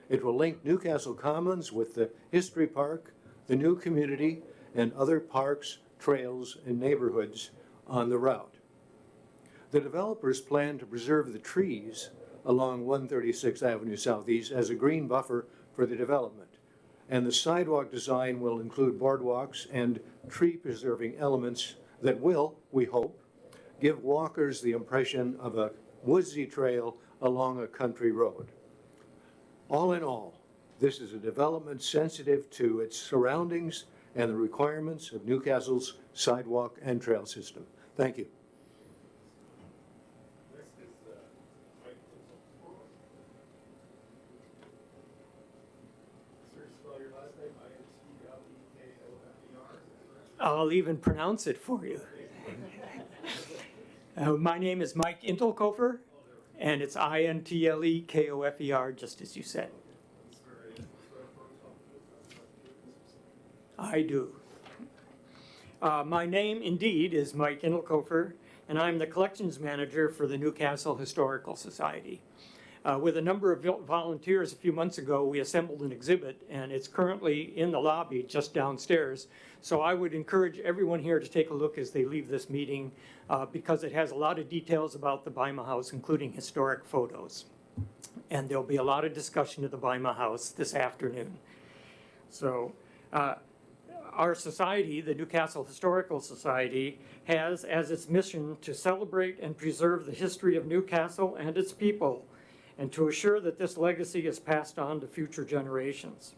It will link Newcastle Commons with the History Park, the new community, and other parks, trails, and neighborhoods on the route. The developers plan to preserve the trees along 136th Avenue Southeast as a green buffer for the development. And the sidewalk design will include boardwalks and tree-preserving elements that will, we hope, give walkers the impression of a woodsy trail along a country road. All in all, this is a development sensitive to its surroundings and the requirements of Newcastle's sidewalk and trail system. Thank you. I'll even pronounce it for you. My name is Mike Intelkofer, and it's Intlekofer, just as you said. I do. My name, indeed, is Mike Intelkofer, and I'm the collections manager for the Newcastle Historical Society. With a number of volunteers a few months ago, we assembled an exhibit, and it's currently in the lobby just downstairs. So I would encourage everyone here to take a look as they leave this meeting because it has a lot of details about the Bima House, including historic photos. And there'll be a lot of discussion of the Bima House this afternoon. So our society, the Newcastle Historical Society, has as its mission to celebrate and preserve the history of Newcastle and its people, and to assure that this legacy is passed on to future generations.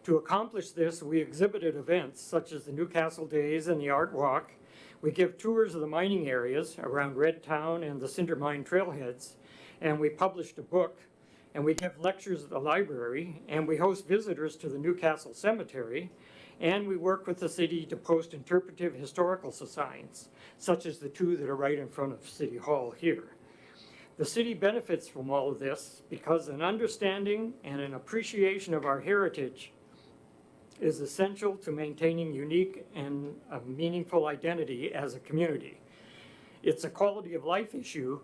To accomplish this, we exhibited events such as the Newcastle Days and the Art Walk. We give tours of the mining areas around Red Town and the Cinder Mine trailheads, and we published a book, and we give lectures at the library, and we host visitors to the Newcastle Cemetery, and we work with the city to post interpretive historical signs, such as the two that are right in front of City Hall here. The city benefits from all of this because an understanding and an appreciation of our heritage is essential to maintaining unique and a meaningful identity as a community. It's a quality of life issue.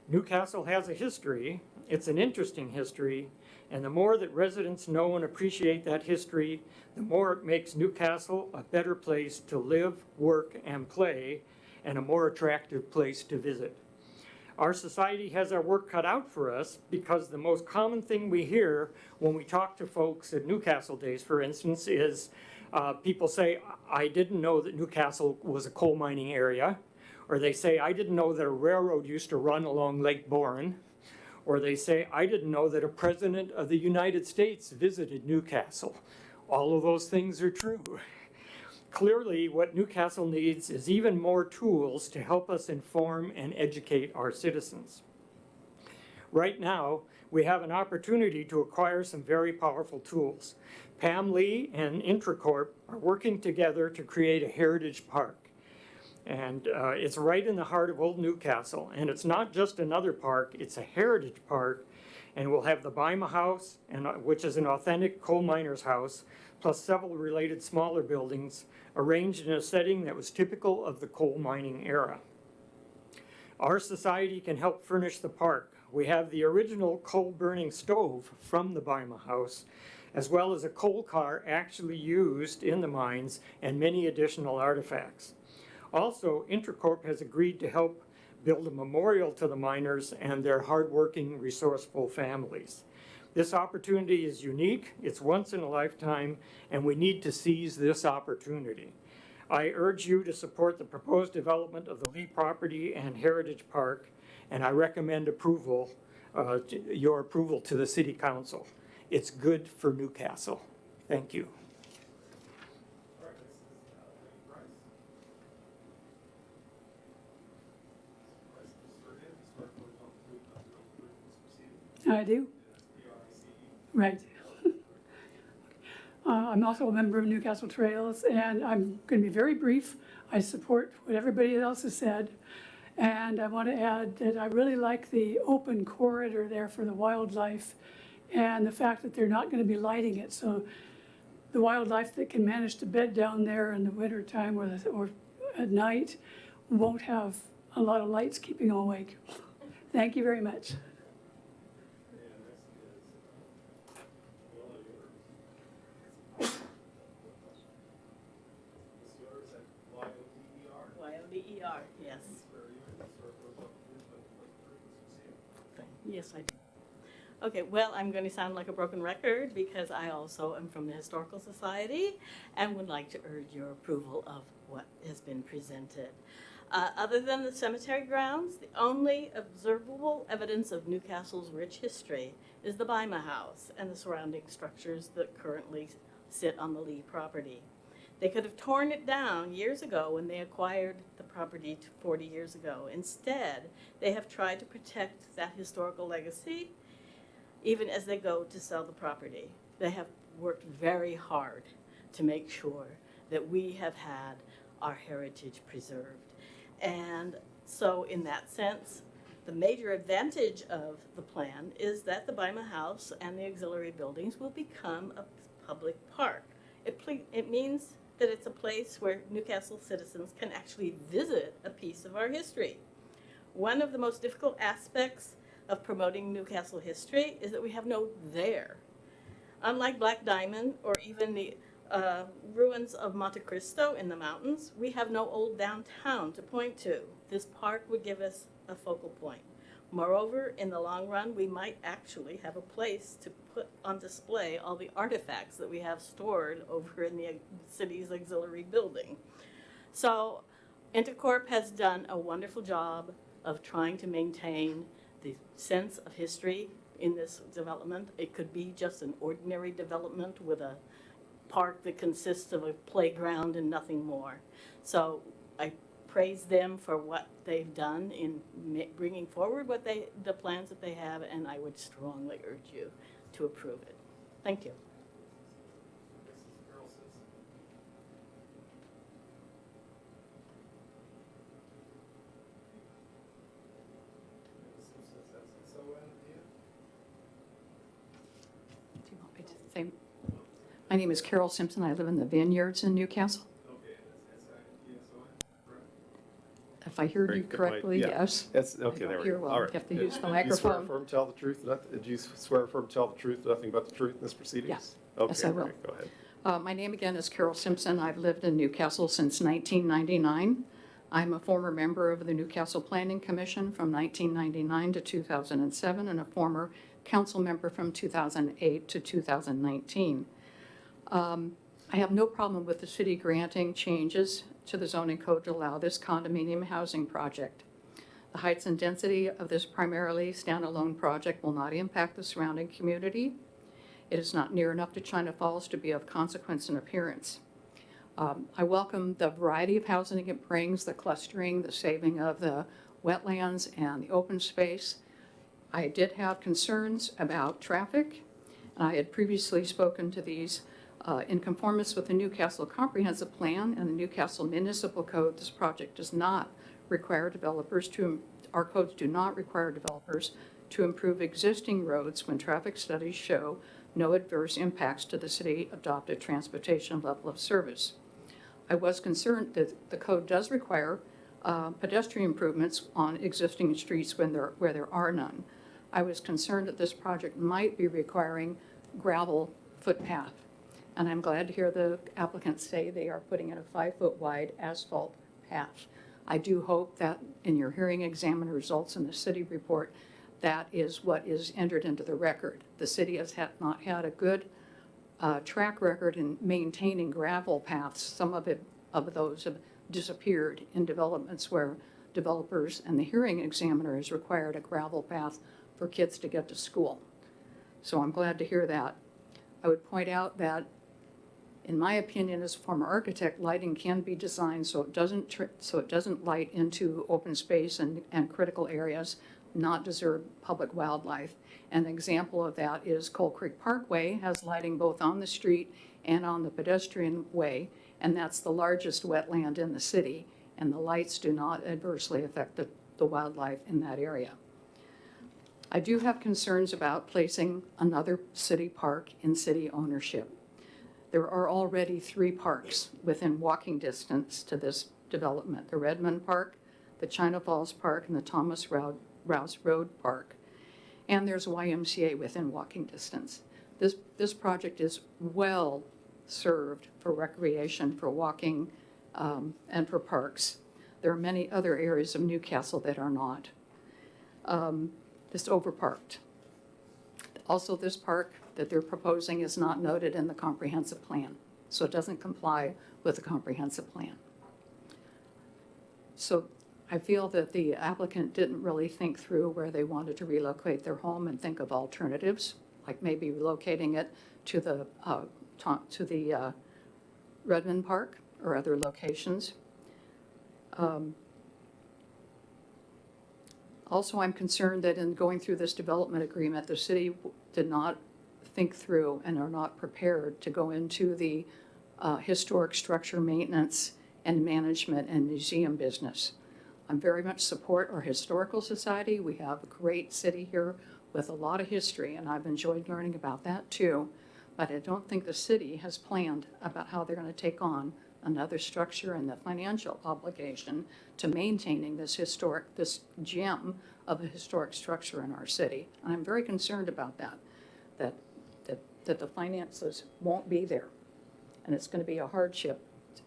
Newcastle has a history, it's an interesting history, and the more that residents know and appreciate that history, the more it makes Newcastle a better place to live, work, and play, and a more attractive place to visit. Our society has our work cut out for us because the most common thing we hear when we talk to folks at Newcastle Days, for instance, is people say, I didn't know that Newcastle was a coal mining area. Or they say, I didn't know that a railroad used to run along Lake Bourne. Or they say, I didn't know that a president of the United States visited Newcastle. All of those things are true. Clearly, what Newcastle needs is even more tools to help us inform and educate our citizens. Right now, we have an opportunity to acquire some very powerful tools. Pam Lee and Intracorp are working together to create a heritage park. And it's right in the heart of Old Newcastle. And it's not just another park, it's a heritage park. And we'll have the Bima House, which is an authentic coal miner's house, plus several related smaller buildings arranged in a setting that was typical of the coal mining era. Our society can help furnish the park. We have the original coal-burning stove from the Bima House, as well as a coal car actually used in the mines and many additional artifacts. Also, Intracorp has agreed to help build a memorial to the miners and their hardworking, resourceful families. This opportunity is unique, it's once in a lifetime, and we need to seize this opportunity. I urge you to support the proposed development of the Lee property and Heritage Park, and I recommend your approval to the City Council. It's good for Newcastle. Thank you. I do. Right. I'm also a member of Newcastle Trails, and I'm going to be very brief. I support what everybody else has said, and I want to add that I really like the open corridor there for the wildlife and the fact that they're not going to be lighting it, so the wildlife that can manage to bed down there in the wintertime or at night won't have a lot of lights keeping them awake. Thank you very much. YODER, yes. Yes, I do. Okay, well, I'm going to sound like a broken record because I also am from the Historical Society and would like to urge your approval of what has been presented. Other than the cemetery grounds, the only observable evidence of Newcastle's rich history is the Bima House and the surrounding structures that currently sit on the Lee property. They could have torn it down years ago when they acquired the property 40 years ago. Instead, they have tried to protect that historical legacy even as they go to sell the property. They have worked very hard to make sure that we have had our heritage preserved. And so in that sense, the major advantage of the plan is that the Bima House and the auxiliary buildings will become a public park. It means that it's a place where Newcastle citizens can actually visit a piece of our history. One of the most difficult aspects of promoting Newcastle history is that we have no there. Unlike Black Diamond or even the ruins of Monte Cristo in the mountains, we have no old downtown to point to. This park would give us a focal point. Moreover, in the long run, we might actually have a place to put on display all the artifacts that we have stored over in the city's auxiliary building. So Intercorp has done a wonderful job of trying to maintain the sense of history in this development. It could be just an ordinary development with a park that consists of a playground and nothing more. So I praise them for what they've done in bringing forward the plans that they have, and I would strongly urge you to approve it. Thank you. Do you want me to say? My name is Carol Simpson. I live in the Vineyards in Newcastle. If I heard you correctly, Yeah. yes. That's, okay, there we You're go. well. All You right. have to use the Do you swear microphone. affirm to tell the truth? Do you swear affirm to tell the truth, nothing but the truth in this proceedings? Yes. Okay, Yes, I will. okay, go ahead. My name again is Carol Simpson. I've lived in Newcastle since 1999. I'm a former member of the Newcastle Planning Commission from 1999 to 2007 and a former council member from 2008 to 2019. I have no problem with the city granting changes to the zoning code to allow this condominium housing project. The heights and density of this primarily standalone project will not impact the surrounding community. It is not near enough to China Falls to be of consequence in appearance. I welcome the variety of housing it brings, the clustering, the saving of the wetlands and the open space. I did have concerns about traffic, and I had previously spoken to these. In conformance with the Newcastle Comprehensive Plan and the Newcastle Municipal Code, this project does not require developers our codes do not require developers to improve existing roads when traffic studies show no adverse impacts to the city adopted transportation level of service. I was concerned that the code does require pedestrian improvements on existing streets where there are none. I was concerned that this project might be requiring gravel footpath. And I'm glad to hear the applicants say they are putting in a 5-foot wide asphalt path. I do hope that in your hearing examiner results in the city report, that is what is entered into the record. The city has not had a good track record in maintaining gravel paths. Some of those have disappeared in developments where developers and the hearing examiner has required a gravel path for kids to get to school. So I'm glad to hear that. I would point out that, in my opinion, as a former architect, lighting can be designed so it doesn't light into open space and critical areas, not disturb public wildlife. An example of that is Coal Creek Parkway has lighting both on the street and on the pedestrian way, and that's the largest wetland in the city, and the lights do not adversely affect the wildlife in that area. I do have concerns about placing another city park in city ownership. There are already 3 parks within walking distance to this development: the Redmond Park, the China Falls Park, and the Thomas Rouse Road Park. And there's YMCA within walking distance. This project is well served for recreation, for walking, and for parks. There are many other areas of Newcastle that are not. It's overparked. Also, this park that they're proposing is not noted in the comprehensive plan, so it doesn't comply with the comprehensive plan. So I feel that the applicant didn't really think through where they wanted to relocate their home and think of alternatives, like maybe relocating it to the Redmond Park or other locations. Also, I'm concerned that in going through this development agreement, the city did not think through and are not prepared to go into the historic structure maintenance and management and museum business. I very much support our historical society. We have a great city here with a lot of history, and I've enjoyed learning about that too. But I don't think the city has planned about how they're going to take on another structure and the financial obligation to maintaining this gem of a historic structure in our city. And I'm very concerned about that the finances won't be there. And it's going to be a hardship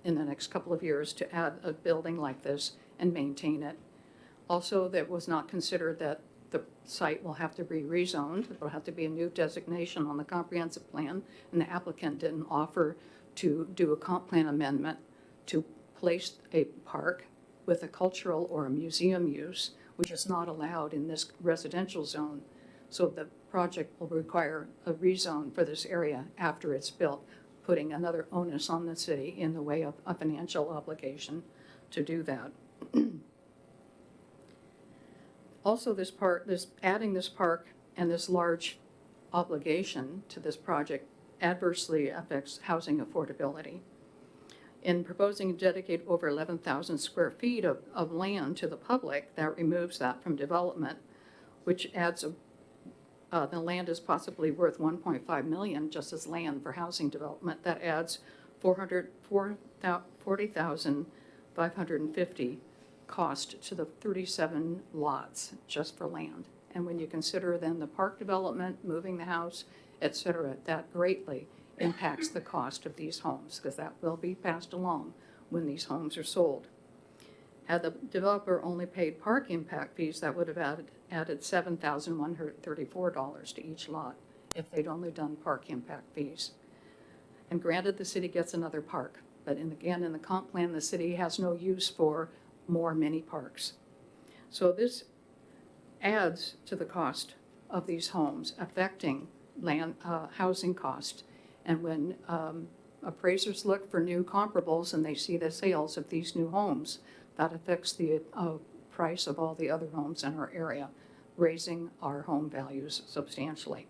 in the next couple of years to add a building like this and maintain it. Also, that was not considered that the site will have to be rezoned. There will have to be a new designation on the comprehensive plan, and the applicant didn't offer to do a comp plan amendment to place a park with a cultural or a museum use, which is not allowed in this residential zone. So the project will require a rezone for this area after it's built, putting another onus on the city in the way of a financial obligation to do that. Also, adding this park and this large obligation to this project adversely affects housing affordability. In proposing to dedicate over 11,000 square feet of land to the public, that removes that from development, which adds the land is possibly worth $1.5 million just as land for housing development. That adds $40,550 cost to the 37 lots just for land. And when you consider then the park development, moving the house, et cetera, that greatly impacts the cost of these homes, because that will be passed along when these homes are sold. Had the developer only paid park impact fees, that would have added $7,134 to each lot if they'd only done park impact fees. And granted, the city gets another park, but again, in the comp plan, the city has no use for more mini parks. So this adds to the cost of these homes, affecting land housing cost. And when appraisers look for new comparables and they see the sales of these new homes, that affects the price of all the other homes in our area, raising our home values substantially.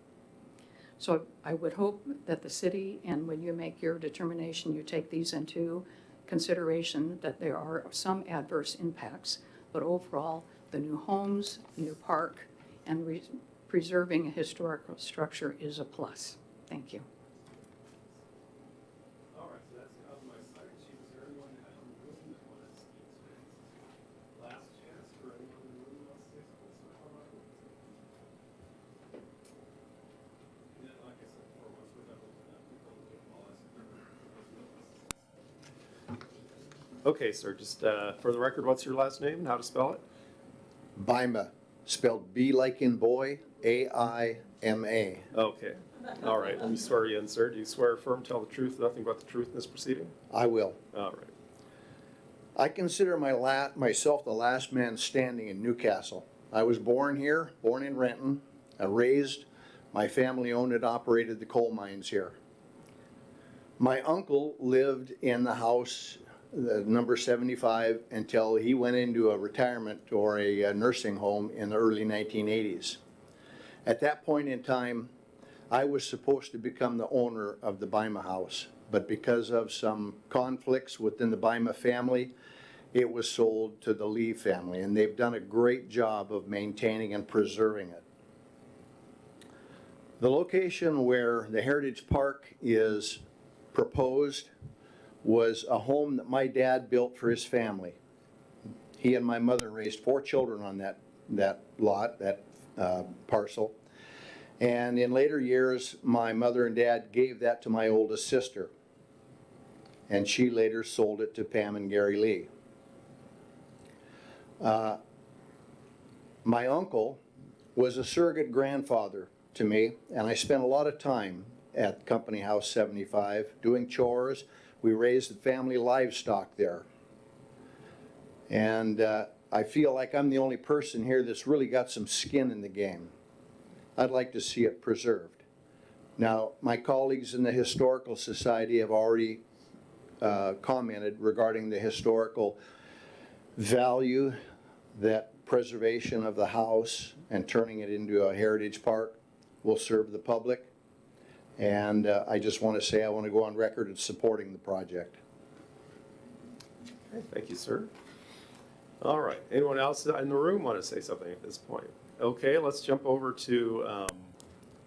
So I would hope that the city, and when you make your determination, you take these into consideration, that there are some adverse impacts, but overall, the new homes, new park, and preserving a historical structure is a plus. Thank you. All right, so that's out of my side sheet. Is there anyone in the room that wants to speak? Last chance for anyone in the room who wants to say something. And then, like I said before, once we're done with that, we'll do all that. Okay, sir, just for the record, what's your last name and how to spell it? Baima, spelled B like in boy, A-I-M-A. Okay, all right, let me swear you in, sir. Do you swear affirm, tell the truth, nothing but the truth in this proceeding? I will. All right. I consider myself the last man standing in Newcastle. I was born here, born in Renton, raised. My family owned and operated the coal mines here. My uncle lived in the house, number 75, until he went into a retirement or a nursing home in the early 1980s. At that point in time, I was supposed to become the owner of the Baima house, but because of some conflicts within the Baima family, it was sold to the Lee family, and they've done a great job of maintaining and preserving it. The location where the Heritage Park is proposed was a home that my dad built for his family. He and my mother raised 4 children on that lot, that parcel. And in later years, my mother and dad gave that to my oldest sister. And she later sold it to Pam and Gary Lee. My uncle was a surrogate grandfather to me, and I spent a lot of time at Company House 75 doing chores. We raised the family livestock there. And I feel like I'm the only person here that's really got some skin in the game. I'd like to see it preserved. Now, my colleagues in the Historical Society have already commented regarding the historical value that preservation of the house and turning it into a heritage park will serve the public. And I just want to say I want to go on record as supporting the project. Okay, thank you, sir. All right, anyone else in the room want to say something at this point? Okay, let's jump over to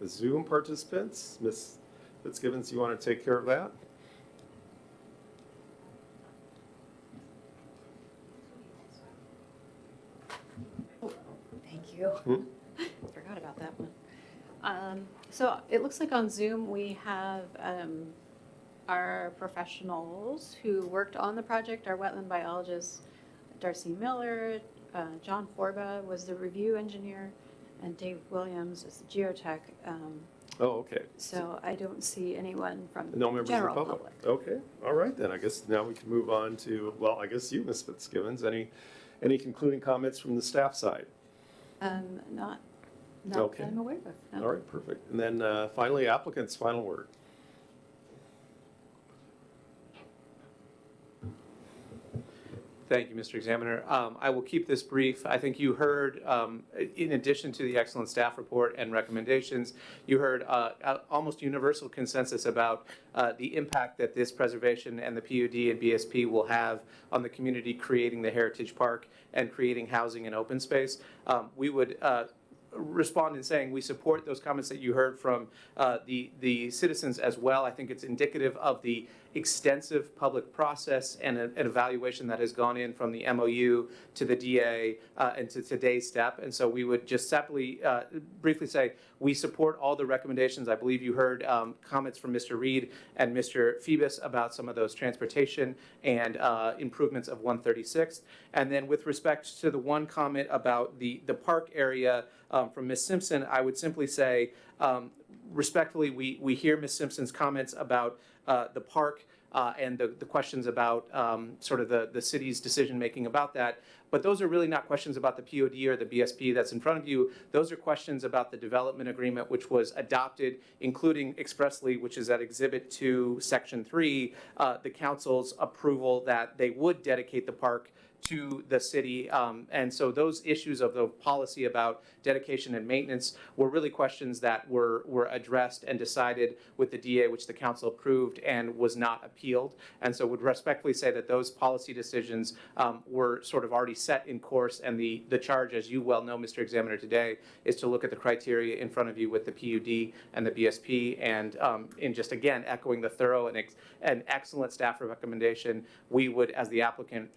the Zoom participants. Ms. Fitzgibbons, you want to take care of that? Thank you. Forgot about that one. So it looks like on Zoom, we have our professionals who worked on the project, our wetland biologist, Darcy Miller, John Forba was the review engineer, and Dave Williams is the geotech. Oh, okay. So I don't see anyone from No members of the general public? public. Okay, all right then. I guess now we can move on to, well, I guess you, Ms. Fitzgibbons. Any concluding comments from the staff side? Not Okay. that I'm aware of. No. All right, perfect. And then finally, applicant's final word. Thank you, Mr. Examiner. I will keep this brief. I think you heard, in addition to the excellent staff report and recommendations, you heard almost universal consensus about the impact that this preservation and the PUD and BSP will have on the community, creating the Heritage Park and creating housing and open space. We would respond in saying we support those comments that you heard from the citizens as well. I think it's indicative of the extensive public process and an evaluation that has gone in from the MOU to the DA and to today's step. And so we would just simply briefly say we support all the recommendations. I believe you heard comments from Mr. Reed and Mr. Phoebus about some of those transportation and improvements of 136th. And then with respect to the one comment about the park area from Ms. Simpson, I would simply say respectfully, we hear Ms. Simpson's comments about the park and the questions about sort of the city's decision-making about that. But those are really not questions about the POD or the BSP that's in front of you. Those are questions about the development agreement, which was adopted, including expressly, which is at Exhibit 2, Section 3, the council's approval that they would dedicate the park to the city. And so those issues of the policy about dedication and maintenance were really questions that were addressed and decided with the DA, which the council approved and was not appealed. And so would respectfully say that those policy decisions were sort of already set in course, and the charge, as you well know, Mr. Examiner, today is to look at the criteria in front of you with the PUD and the BSP. And in just again echoing the thorough and excellent staff recommendation, we would, as the applicant,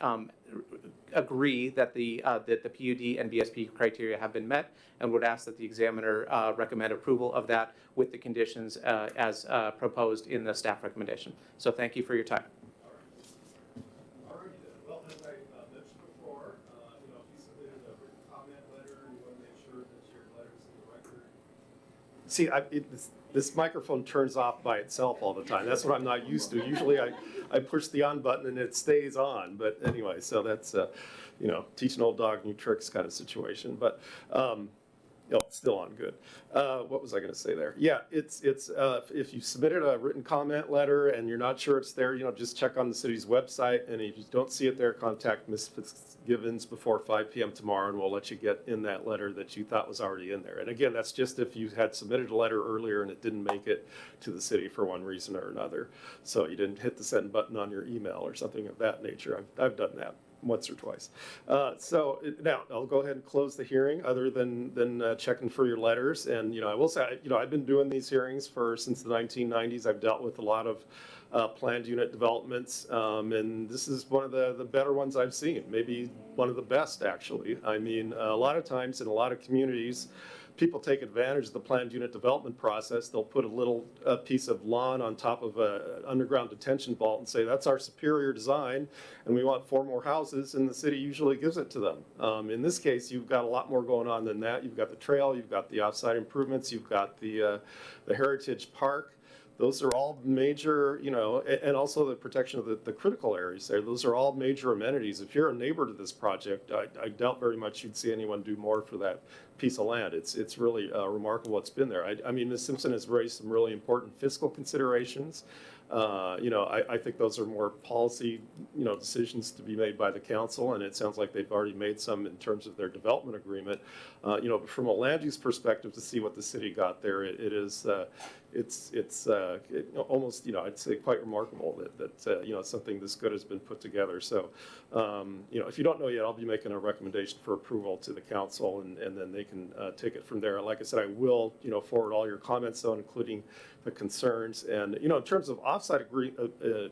agree that the PUD and BSP criteria have been met, and would ask that the examiner recommend approval of that with the conditions as proposed in the staff recommendation. So thank you for your time. All right, well, as I mentioned before, if you submitted a written comment letter, you want to make sure that your letter's in the record. See, this microphone turns off by itself all the time. That's what I'm not used to. Usually I push the on button and it stays on. But anyway, so that's, teach an old dog new tricks kind of situation. But, it's still on, good. What was I going to say there? Yeah, it's if you submitted a written comment letter and you're not sure it's there, just check on the city's website. And if you don't see it there, contact Ms. Fitzgibbons before 5 p.m. tomorrow, and we'll let you get in that letter that you thought was already in there. And again, that's just if you had submitted a letter earlier and it didn't make it to the city for one reason or another. So you didn't hit the send button on your email or something of that nature. I've done that once or twice. So now I'll go ahead and close the hearing, other than checking for your letters. And I will say, I've been doing these hearings since the 1990s. I've dealt with a lot of planned unit developments, and this is one of the better ones I've seen. Maybe one of the best, actually. I mean, a lot of times in a lot of communities, people take advantage of the planned unit development process. They'll put a little piece of lawn on top of an underground detention vault and say, that's our superior design, and we want 4 more houses, and the city usually gives it to them. In this case, you've got a lot more going on than that. You've got the trail, you've got the offsite improvements, you've got the Heritage Park. Those are all major, and also the protection of the critical areas there. Those are all major amenities. If you're a neighbor to this project, I doubt very much you'd see anyone do more for that piece of land. It's really remarkable what's been there. I mean, Ms. Simpson has raised some really important fiscal considerations. I think those are more policy, decisions to be made by the council, and it sounds like they've already made some in terms of their development agreement. From a land use perspective, to see what the city got there, it's almost, I'd say quite remarkable that something this good has been put together. So, if you don't know yet, I'll be making a recommendation for approval to the council, and then they can take it from there. Like I said, I will, forward all your comments on, including the concerns. And, in terms of offsite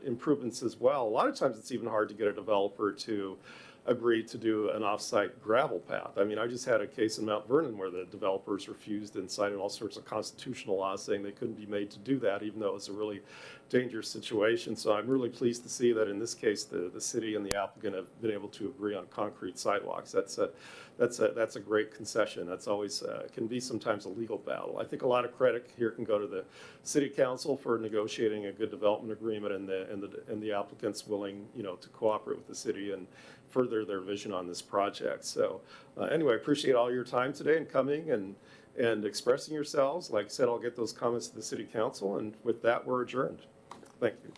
improvements as well, a lot of times it's even hard to get a developer to agree to do an offsite gravel path. I mean, I just had a case in Mount Vernon where the developers refused and cited all sorts of constitutional laws saying they couldn't be made to do that, even though it was a really dangerous situation. So I'm really pleased to see that in this case, the city and the applicant have been able to agree on concrete sidewalks. That's a great concession. That's always can be sometimes a legal battle. I think a lot of credit here can go to the city council for negotiating a good development agreement, and the applicants willing, to cooperate with the city and further their vision on this project. So anyway, I appreciate all your time today and coming and expressing yourselves. Like I said, I'll get those comments to the city council, and with that, we're adjourned. Thank you.